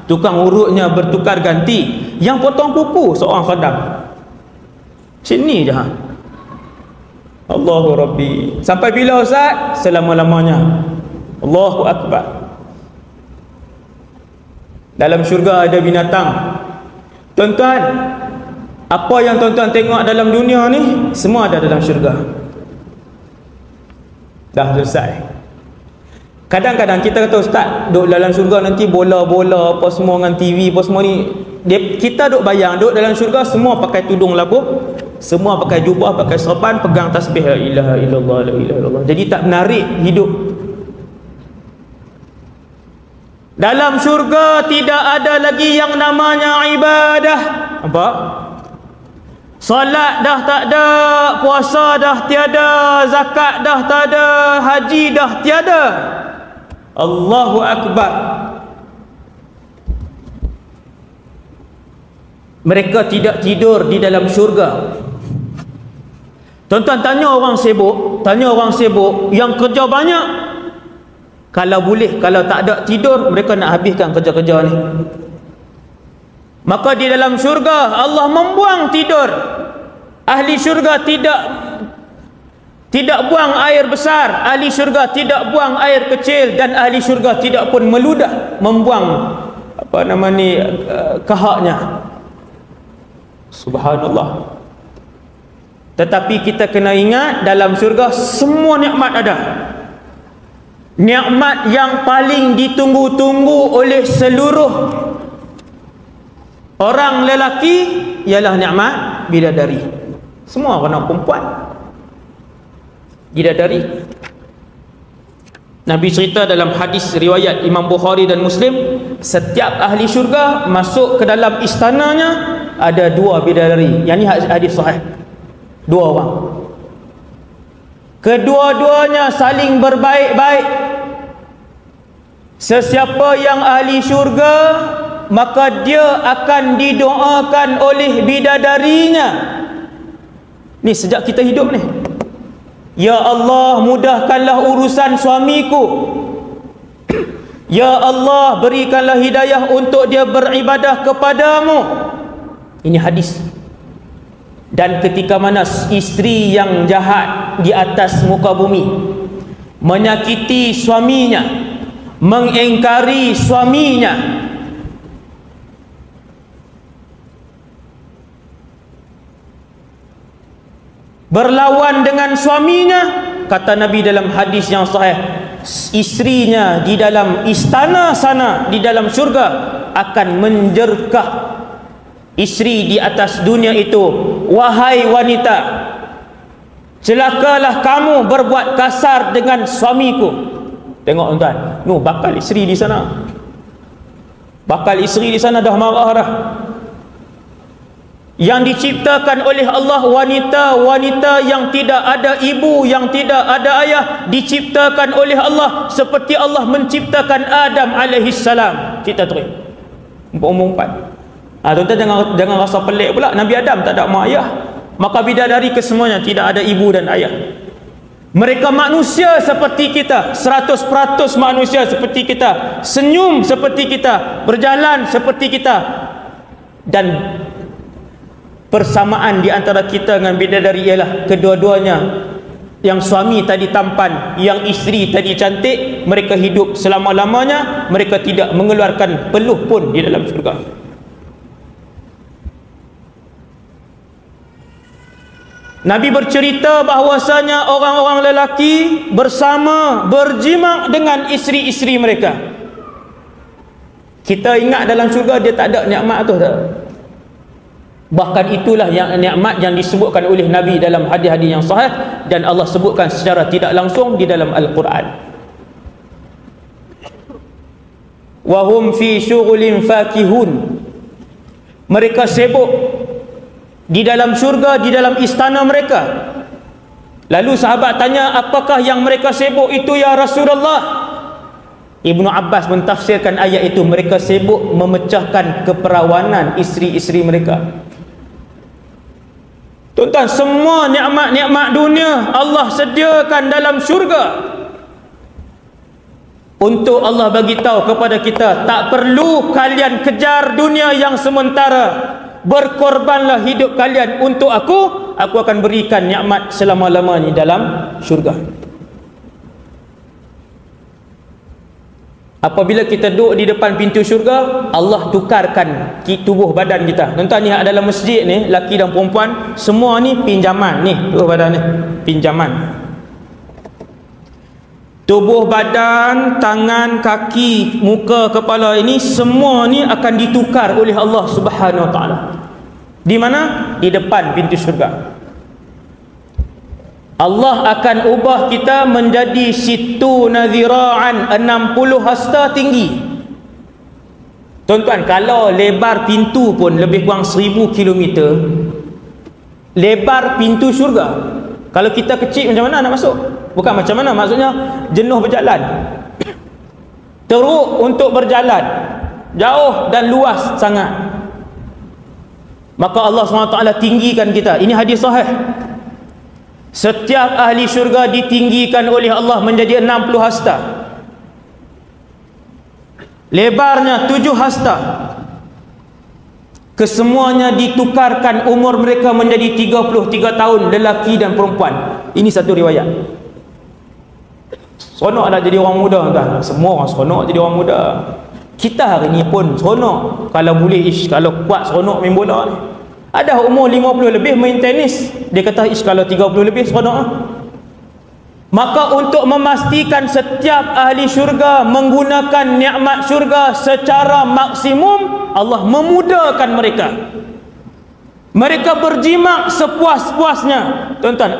tukang urutnya bertukar ganti, yang potong kuku seorang khadam. Sini je. Allahu Rabbi. Sampai bila, Ustaz? Selama-lamanya. Allahu Akbar. Dalam syurga ada binatang. Tuan-tuan, apa yang tuan-tuan tengok dalam dunia ni semua ada dalam syurga. Dah selesai. Kadang-kadang kita kata, Ustaz, duduk dalam syurga nanti bola-bola apa semua dengan TV apa semua ni, kita duk bayang duk dalam syurga semua pakai tudung labuh, semua pakai jubah, pakai serban, pegang tasbih la ilaha illallah la ilaha illallah. Jadi tak menarik hidup. Dalam syurga tidak ada lagi yang namanya ibadah. Apa? Solat dah tak ada, puasa dah tiada, zakat dah tak ada, haji dah tiada. Allahu Akbar. Mereka tidak tidur di dalam syurga. Tuan-tuan tanya orang sibuk yang kerja banyak, kalau boleh, kalau tak ada tidur, mereka nak habiskan kerja-kerja ni. Maka di dalam syurga Allah membuang tidur. Ahli syurga tidak buang air besar, ahli syurga tidak buang air kecil, dan ahli syurga tidak pun meludah membuang apa nama ni kahaknya. Subhanallah. Tetapi kita kena ingat, dalam syurga semua nikmat ada. Nikmat yang paling ditunggu-tunggu oleh seluruh orang lelaki ialah nikmat bidadari. Semua orang perempuan bidadari. Nabi cerita dalam hadis riwayat Imam Bukhari dan Muslim, setiap ahli syurga masuk ke dalam istananya ada 2 bidadari. Yang ni hadis sahih. 2 orang. Kedua-duanya saling berbaik-baik. Sesiapa yang ahli syurga, maka dia akan didoakan oleh bidadarinya. Ni sejak kita hidup ni. Ya Allah, mudahkanlah urusan suamiku. Ya Allah, berikanlah hidayah untuk dia beribadah kepadamu. Ini hadis. Dan ketika mana isteri yang jahat di atas muka bumi menyakiti suaminya, mengingkari suaminya, berlawan dengan suaminya, kata Nabi dalam hadis yang sahih, isterinya di dalam istana sana di dalam syurga akan menjerkah isteri di atas dunia itu, wahai wanita, celakalah kamu berbuat kasar dengan suamiku. Tengok tuan, bakal isteri di sana, bakal isteri di sana dah marah dah. Yang diciptakan oleh Allah, wanita-wanita yang tidak ada ibu, yang tidak ada ayah, diciptakan oleh Allah seperti Allah menciptakan Adam alaihissalam. Kita terus umur 4. Tuan-tuan jangan rasa pelik pula, Nabi Adam tak ada mak ayah, maka bidadari kesemuanya tidak ada ibu dan ayah. Mereka manusia seperti kita, 100% manusia seperti kita, senyum seperti kita, berjalan seperti kita. Dan persamaan di antara kita dengan bidadari ialah kedua-duanya, yang suami tadi tampan, yang isteri tadi cantik, mereka hidup selama-lamanya, mereka tidak mengeluarkan peluh pun di dalam syurga. Nabi bercerita bahawasanya orang-orang lelaki bersama berjima dengan isteri-isteri mereka. Kita ingat dalam syurga dia tak ada nikmat tu tak? Bahkan itulah yang nikmat yang disebutkan oleh Nabi dalam hadis-hadis yang sahih, dan Allah sebutkan secara tidak langsung di dalam Al-Quran. Wa hum fi syughulin fakihun. Mereka sibuk di dalam syurga, di dalam istana mereka. Lalu sahabat tanya, apakah yang mereka sibuk itu ya Rasulullah? Ibnu Abbas mentafsirkan ayat itu, mereka sibuk memecahkan keperawanan isteri-isteri mereka. Tuan-tuan, semua nikmat-nikmat dunia Allah sediakan dalam syurga. Untuk Allah bagi tahu kepada kita, tak perlu kalian kejar dunia yang sementara. Berkorbanlah hidup kalian untuk aku akan berikan nikmat selama-lamanya dalam syurga. Apabila kita duduk di depan pintu syurga, Allah tukarkan tubuh badan kita. Tuan-tuan, ni dalam masjid ni, laki dan perempuan, semua ni pinjaman ni, tubuh badan ni pinjaman. tubuh badan, tangan, kaki, muka, kepala ini semua ni akan ditukar oleh Allah Subhanahu Wa Taala. Di mana? Di depan pintu syurga. Allah akan ubah kita menjadi situ naziraan, 60 hasta tinggi. Tuan-tuan, kalau lebar pintu pun lebih kurang 1000 kilometer, lebar pintu syurga. Kalau kita kecil macam mana nak masuk? Bukan macam mana, maksudnya jenuh berjalan, teruk untuk berjalan, jauh dan luas sangat. Maka Allah SWT tinggikan kita. Ini hadis sahih. Setiap ahli syurga ditinggikan oleh Allah menjadi 60 hasta. Lebarnya 7 hasta. Kesemuanya ditukarkan umur mereka menjadi 33 tahun, lelaki dan perempuan. Ini satu riwayat. Seronok nak jadi orang muda, kan? Semua orang seronok jadi orang muda. Kita hari ni pun seronok. Kalau boleh kalau kuat seronok main bola ni. Ada umur 50 lebih main tenis, dia kata kalau 30 lebih seronok. Maka untuk memastikan setiap ahli syurga menggunakan nikmat syurga secara maksimum, Allah memudahkan mereka. Mereka berjimak sepuas-puasnya. Tuan-tuan,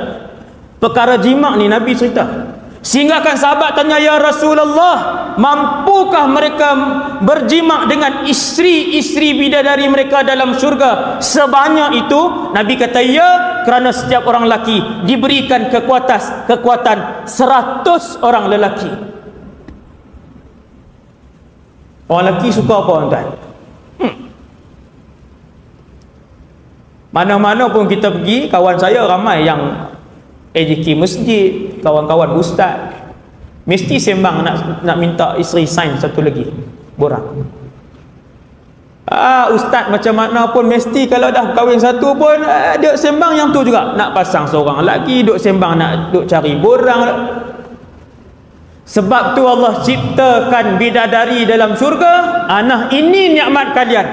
perkara jimak ni Nabi cerita. Sehingga kan sahabat tanya, ya Rasulullah, mampukah mereka berjimak dengan isteri-isteri bidadari mereka dalam syurga sebanyak itu? Nabi kata ya, kerana setiap orang lelaki diberikan kekuatan 100 orang lelaki. Orang lelaki suka apa, tuan-tuan? Mana-mana pun kita pergi, kawan saya ramai yang AJK masjid, kawan-kawan ustaz, mesti sembang nak minta isteri sign satu lagi borang. Ustaz macam mana pun mesti kalau dah kahwin satu pun dia sembang yang tu juga, nak pasang seorang lagi, duk sembang nak duk cari borang. Sebab tu Allah ciptakan bidadari dalam syurga. Ini nikmat kalian.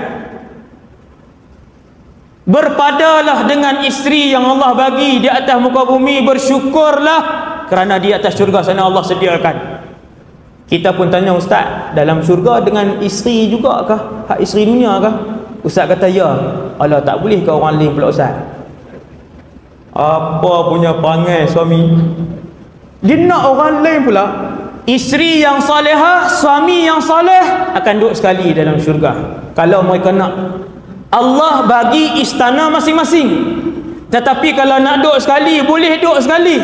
Berpadalah dengan isteri yang Allah bagi di atas muka bumi, bersyukurlah kerana di atas syurga sana Allah sediakan. Kita pun tanya ustaz, dalam syurga dengan isteri juga kah? Hak isteri dunia kah? Ustaz kata ya. Allah, tak boleh ke orang lain pula ustaz? Apa punya perangai suami? Dia nak orang lain pula. Isteri yang salihah, suami yang saleh akan duduk sekali dalam syurga. Kalau mereka nak, Allah bagi istana masing-masing. Tetapi kalau nak duduk sekali, boleh duduk sekali.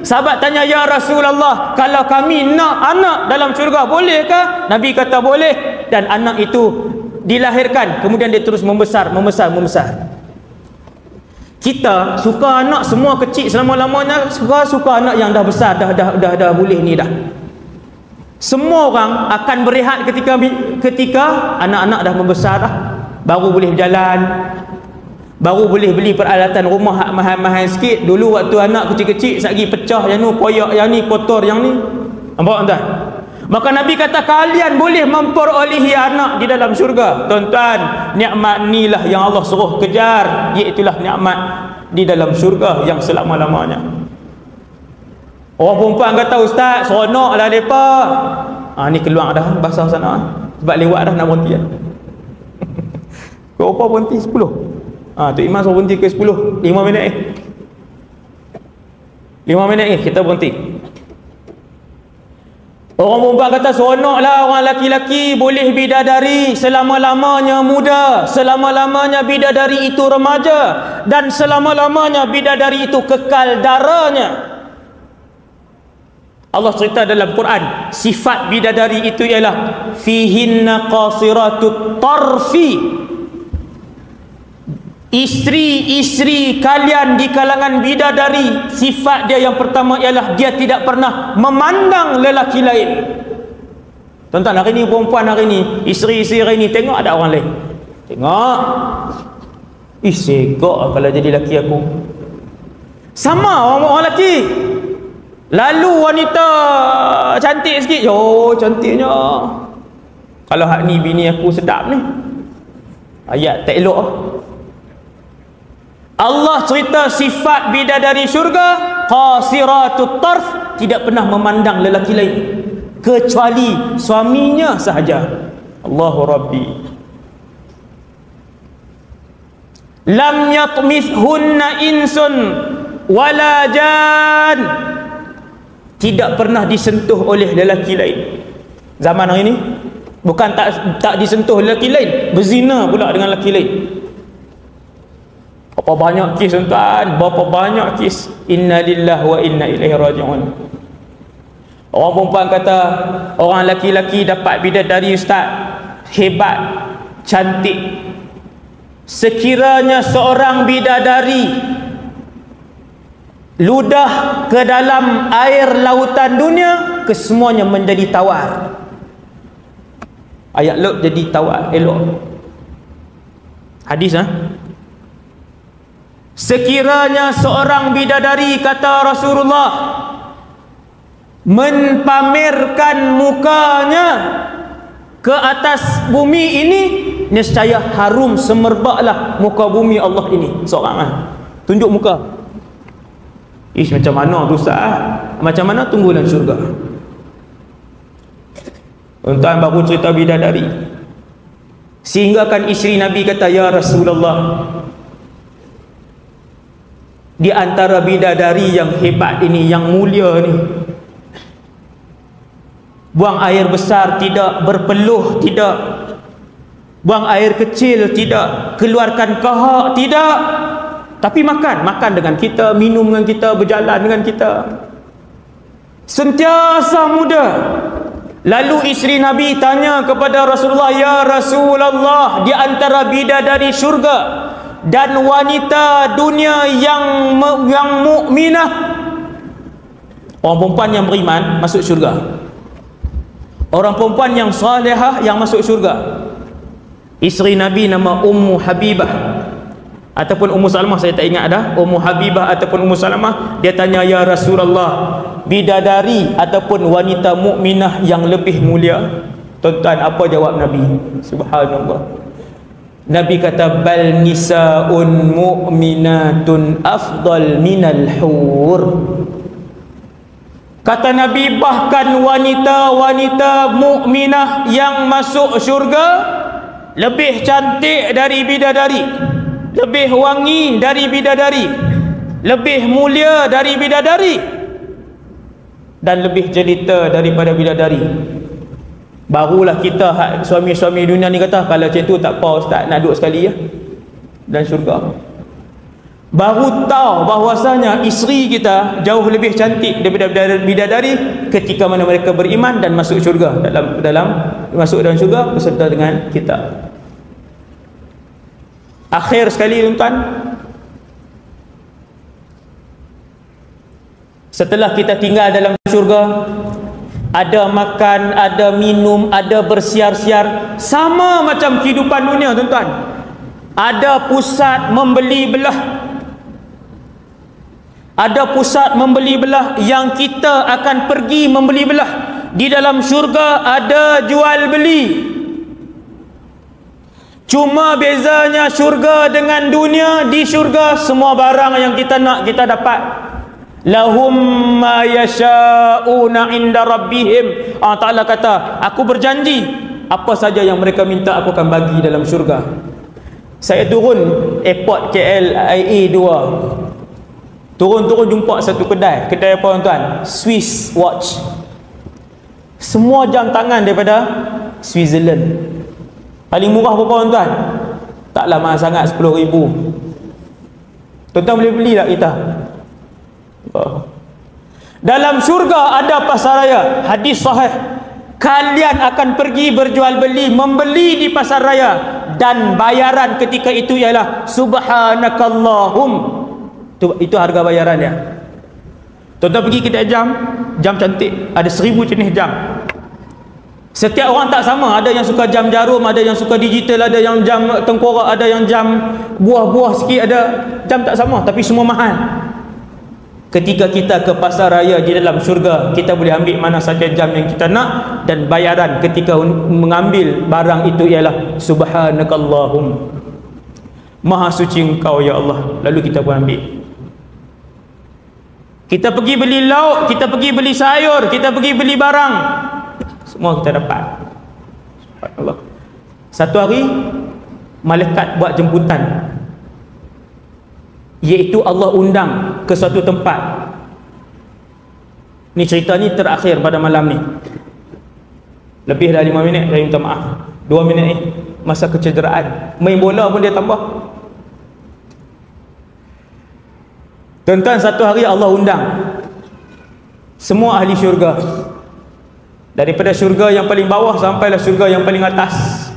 Sahabat tanya, ya Rasulullah, kalau kami nak anak dalam syurga, bolehkah? Nabi kata boleh. Dan anak itu dilahirkan, kemudian dia terus membesar. Kita suka anak semua kecil selama-lamanya, suka anak yang dah besar, dah boleh ni dah. Semua orang akan berehat ketika anak-anak dah membesar dah. Baru boleh berjalan, baru boleh beli peralatan rumah mahal-mahal sikit. Dulu waktu anak kecil-kecil lagi pecah yang ni, koyak yang ni, kotor yang ni. Nampak tak? Maka Nabi kata kalian boleh memperolehi anak di dalam syurga. Tuan-tuan, nikmat inilah yang Allah suruh kejar, iaitulah nikmat di dalam syurga yang selama-lamanya. Orang perempuan kata, ustaz, seronoklah mereka. Ni keluar dah bahasa sana. Sebab lewat dah nak berhenti kan. Berapa berhenti? 10. Tok Imam suruh berhenti ke 10. 5 minit 5 minit kita berhenti. Orang perempuan kata seronoklah orang laki-laki boleh bidadari selama-lamanya muda, selama-lamanya bidadari itu remaja, dan selama-lamanya bidadari itu kekal darahnya. Allah cerita dalam Quran, sifat bidadari itu ialah fihinna qasiratut tarfi. Isteri-isteri kalian di kalangan bidadari, sifat dia yang pertama ialah dia tidak pernah memandang lelaki lain. Tuan-tuan, hari ni perempuan hari ni, isteri-isteri hari ni tengok ada orang lain. Tengok. Segak kalau jadi lelaki aku. Sama orang lelaki. Lalu wanita cantik sikit, yo cantiknya. Kalau hak ni bini aku sedap ni. Ayat tak elok. Allah cerita sifat bidadari syurga, qasiratut tarf, tidak pernah memandang lelaki lain kecuali suaminya sahaja. Allahu Rabbi. Lam yatmithunna insun wala jan, tidak pernah disentuh oleh lelaki lain. Zaman hari ini bukan tak disentuh lelaki lain, berzina pula dengan lelaki lain. Berapa banyak kes tuan, berapa banyak kes. Inna lillahi wa inna ilaihi raji'un. Orang perempuan kata orang lelaki-lelaki dapat bidadari ustaz, hebat, cantik. Sekiranya seorang bidadari ludah ke dalam air lautan dunia, kesemuanya menjadi tawar. Ayat Lut jadi tawar, elok. Hadis sekiranya seorang bidadari, kata Rasulullah, mempamerkan mukanya ke atas bumi ini, nescaya harum semerbaklah muka bumi Allah ini. Seorang tunjuk muka. Macam mana tu ustaz? Macam mana? Tunggu dalam syurga. Tuan baru cerita bidadari, sehingga kan isteri Nabi kata, ya Rasulullah, di antara bidadari yang hebat ini, yang mulia ni, buang air besar tidak, berpeluh tidak, buang air kecil tidak, keluarkan kahak tidak, tapi makan dengan kita, minum dengan kita, berjalan dengan kita, sentiasa muda. Lalu isteri Nabi tanya kepada Rasulullah, ya Rasulullah, di antara bidadari syurga dan wanita dunia yang mukminah, orang perempuan yang beriman masuk syurga, orang perempuan yang salihah yang masuk syurga. Isteri Nabi nama Ummu Habibah ataupun Ummu Salamah, saya tak ingat dah, Ummu Habibah ataupun Ummu Salamah. Dia tanya, ya Rasulullah, bidadari ataupun wanita mukminah yang lebih mulia, tuan-tuan, apa jawab Nabi? Subhanallah. Nabi kata, bal nisaun mu'minatun afdal minal hur. Kata Nabi, bahkan wanita-wanita mukminah yang masuk syurga lebih cantik dari bidadari, lebih wangi dari bidadari, lebih mulia dari bidadari, dan lebih jelita daripada bidadari. Barulah kita suami-suami dunia ni kata, kalau macam tu tak apa ustaz, nak duduk sekali ya dan syurga. Baru tahu bahwasanya isteri kita jauh lebih cantik daripada bidadari ketika mana mereka beriman dan masuk syurga, masuk dalam syurga beserta dengan kita. Akhir sekali tuan-tuan, setelah kita tinggal dalam syurga, ada makan, ada minum, ada bersiar-siar, sama macam kehidupan dunia tuan-tuan. Ada pusat membeli belah, ada pusat membeli belah yang kita akan pergi membeli belah. Di dalam syurga ada jual beli. Cuma bezanya syurga dengan dunia, di syurga semua barang yang kita nak kita dapat. Lahum ma yasha'una inda rabbihim. Allah Ta'ala kata, aku berjanji apa saja yang mereka minta aku akan bagi dalam syurga. Saya turun airport KLIA 2, turun jumpa satu kedai apa tuan? Swiss watch. Semua jam tangan daripada Switzerland. Paling murah berapa tuan? Taklah mahal sangat, 10,000. Tuan-tuan boleh beli tak kita? Dalam syurga ada pasaraya. Hadis sahih, kalian akan pergi berjual beli, membeli di pasar raya, dan bayaran ketika itu ialah subhanakallahum. Itu harga bayaran dia. Tuan-tuan pergi kedai jam cantik, ada 1000 jenis jam. Setiap orang tak sama, ada yang suka jam jarum, ada yang suka digital, ada yang jam tengkorak, ada yang jam buah-buah sikit, ada jam tak sama, tapi semua mahal. Ketika kita ke pasar raya di dalam syurga, kita boleh ambil mana saja jam yang kita nak, dan bayaran ketika mengambil barang itu ialah subhanakallahum, maha suci engkau ya Allah. Lalu kita pun ambil. Kita pergi beli lauk, kita pergi beli sayur, kita pergi beli barang, semua kita dapat. Subhanallah. Satu hari malaikat buat jemputan, iaitu Allah undang ke suatu tempat. Ni cerita ni terakhir pada malam ni. Lebih dari 5 minit, saya minta maaf. 2 minit ni masa kecederaan. Main bola pun dia tambah. Tuan-tuan, satu hari Allah undang semua ahli syurga, daripada syurga yang paling bawah sampailah syurga yang paling atas,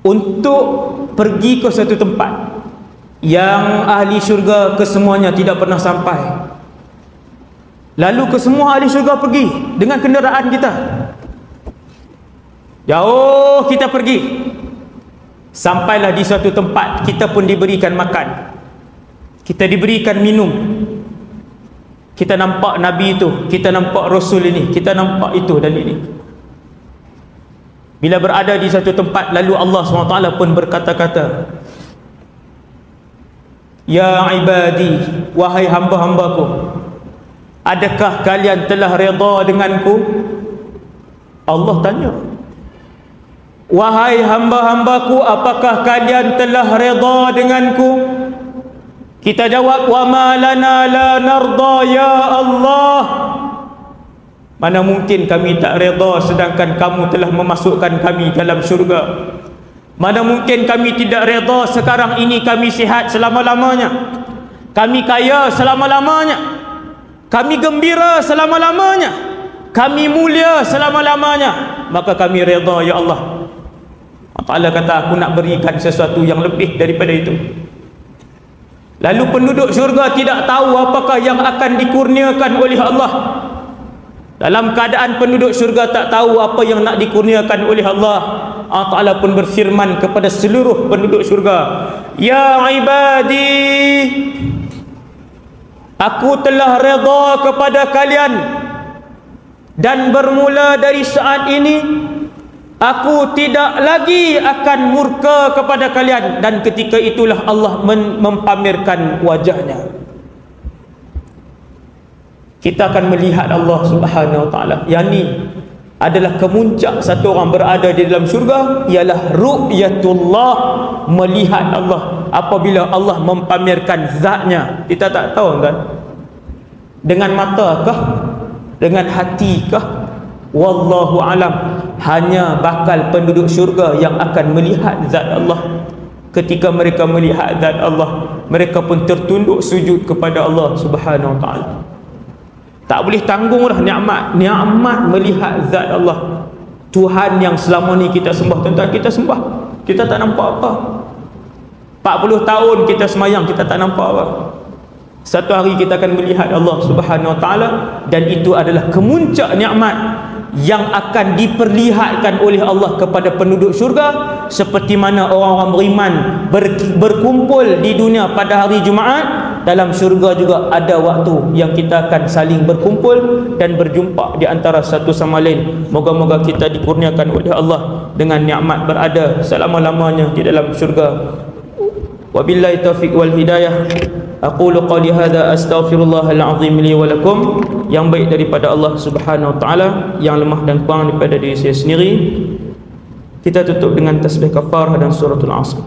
untuk pergi ke satu tempat yang ahli syurga kesemuanya tidak pernah sampai. Lalu kesemua ahli syurga pergi dengan kenderaan kita. Jauh kita pergi, sampailah di suatu tempat, kita pun diberikan makan, kita diberikan minum. Kita nampak Nabi itu, kita nampak Rasul ini, kita nampak itu dan ini. Bila berada di satu tempat, lalu Allah SWT pun berkata-kata, Ya ibadi, wahai hamba-hambaku, adakah kalian telah reda denganku? Allah tanya, wahai hamba-hambaku, apakah kalian telah reda denganku? Kita jawab, wa ma lana la narda ya Allah. Mana mungkin kami tak reda sedangkan kamu telah memasukkan kami dalam syurga. Mana mungkin kami tidak reda sekarang ini kami sihat selama-lamanya, kami kaya selama-lamanya, kami gembira selama-lamanya, kami mulia selama-lamanya, maka kami reda ya Allah. Allah Ta'ala kata, aku nak berikan sesuatu yang lebih daripada itu. Lalu penduduk syurga tidak tahu apakah yang akan dikurniakan oleh Allah. Dalam keadaan penduduk syurga tak tahu apa yang nak dikurniakan oleh Allah, Allah Ta'ala pun berfirman kepada seluruh penduduk syurga, Ya ibadi, aku telah reda kepada kalian, dan bermula dari saat ini aku tidak lagi akan murka kepada kalian. Dan ketika itulah Allah mempamerkan wajahnya. Kita akan melihat Allah Subhanahu Wa Taala. Yang ni adalah kemuncak satu orang berada di dalam syurga, ialah ru'yatullah, melihat Allah. Apabila Allah mempamerkan zatnya, kita tak tahu kan, dengan mata kah, dengan hati kah, wallahu alam. Hanya bakal penduduk syurga yang akan melihat zat Allah. Ketika mereka melihat zat Allah, mereka pun tertunduk sujud kepada Allah Subhanahu Wa Taala. Tak boleh tanggunglah nikmat melihat zat Allah. Tuhan yang selama ni kita sembah, tuan-tuan, kita sembah, kita tak nampak apa. 40 tahun kita semayang, kita tak nampak apa. Satu hari kita akan melihat Allah Subhanahu Wa Taala, dan itu adalah kemuncak nikmat yang akan diperlihatkan oleh Allah kepada penduduk syurga. Seperti mana orang-orang beriman berkumpul di dunia pada hari Jumaat, dalam syurga juga ada waktu yang kita akan saling berkumpul dan berjumpa di antara satu sama lain. Moga-moga kita dikurniakan oleh Allah dengan nikmat berada selama-lamanya di dalam syurga. Wabillahi taufiq wal hidayah. Aqulu qali hadza astaghfirullahal azim li wa lakum. Yang baik daripada Allah Subhanahu Wa Taala, yang lemah dan kurang daripada diri saya sendiri. Kita tutup dengan tasbih kafarah dan suratul Asr.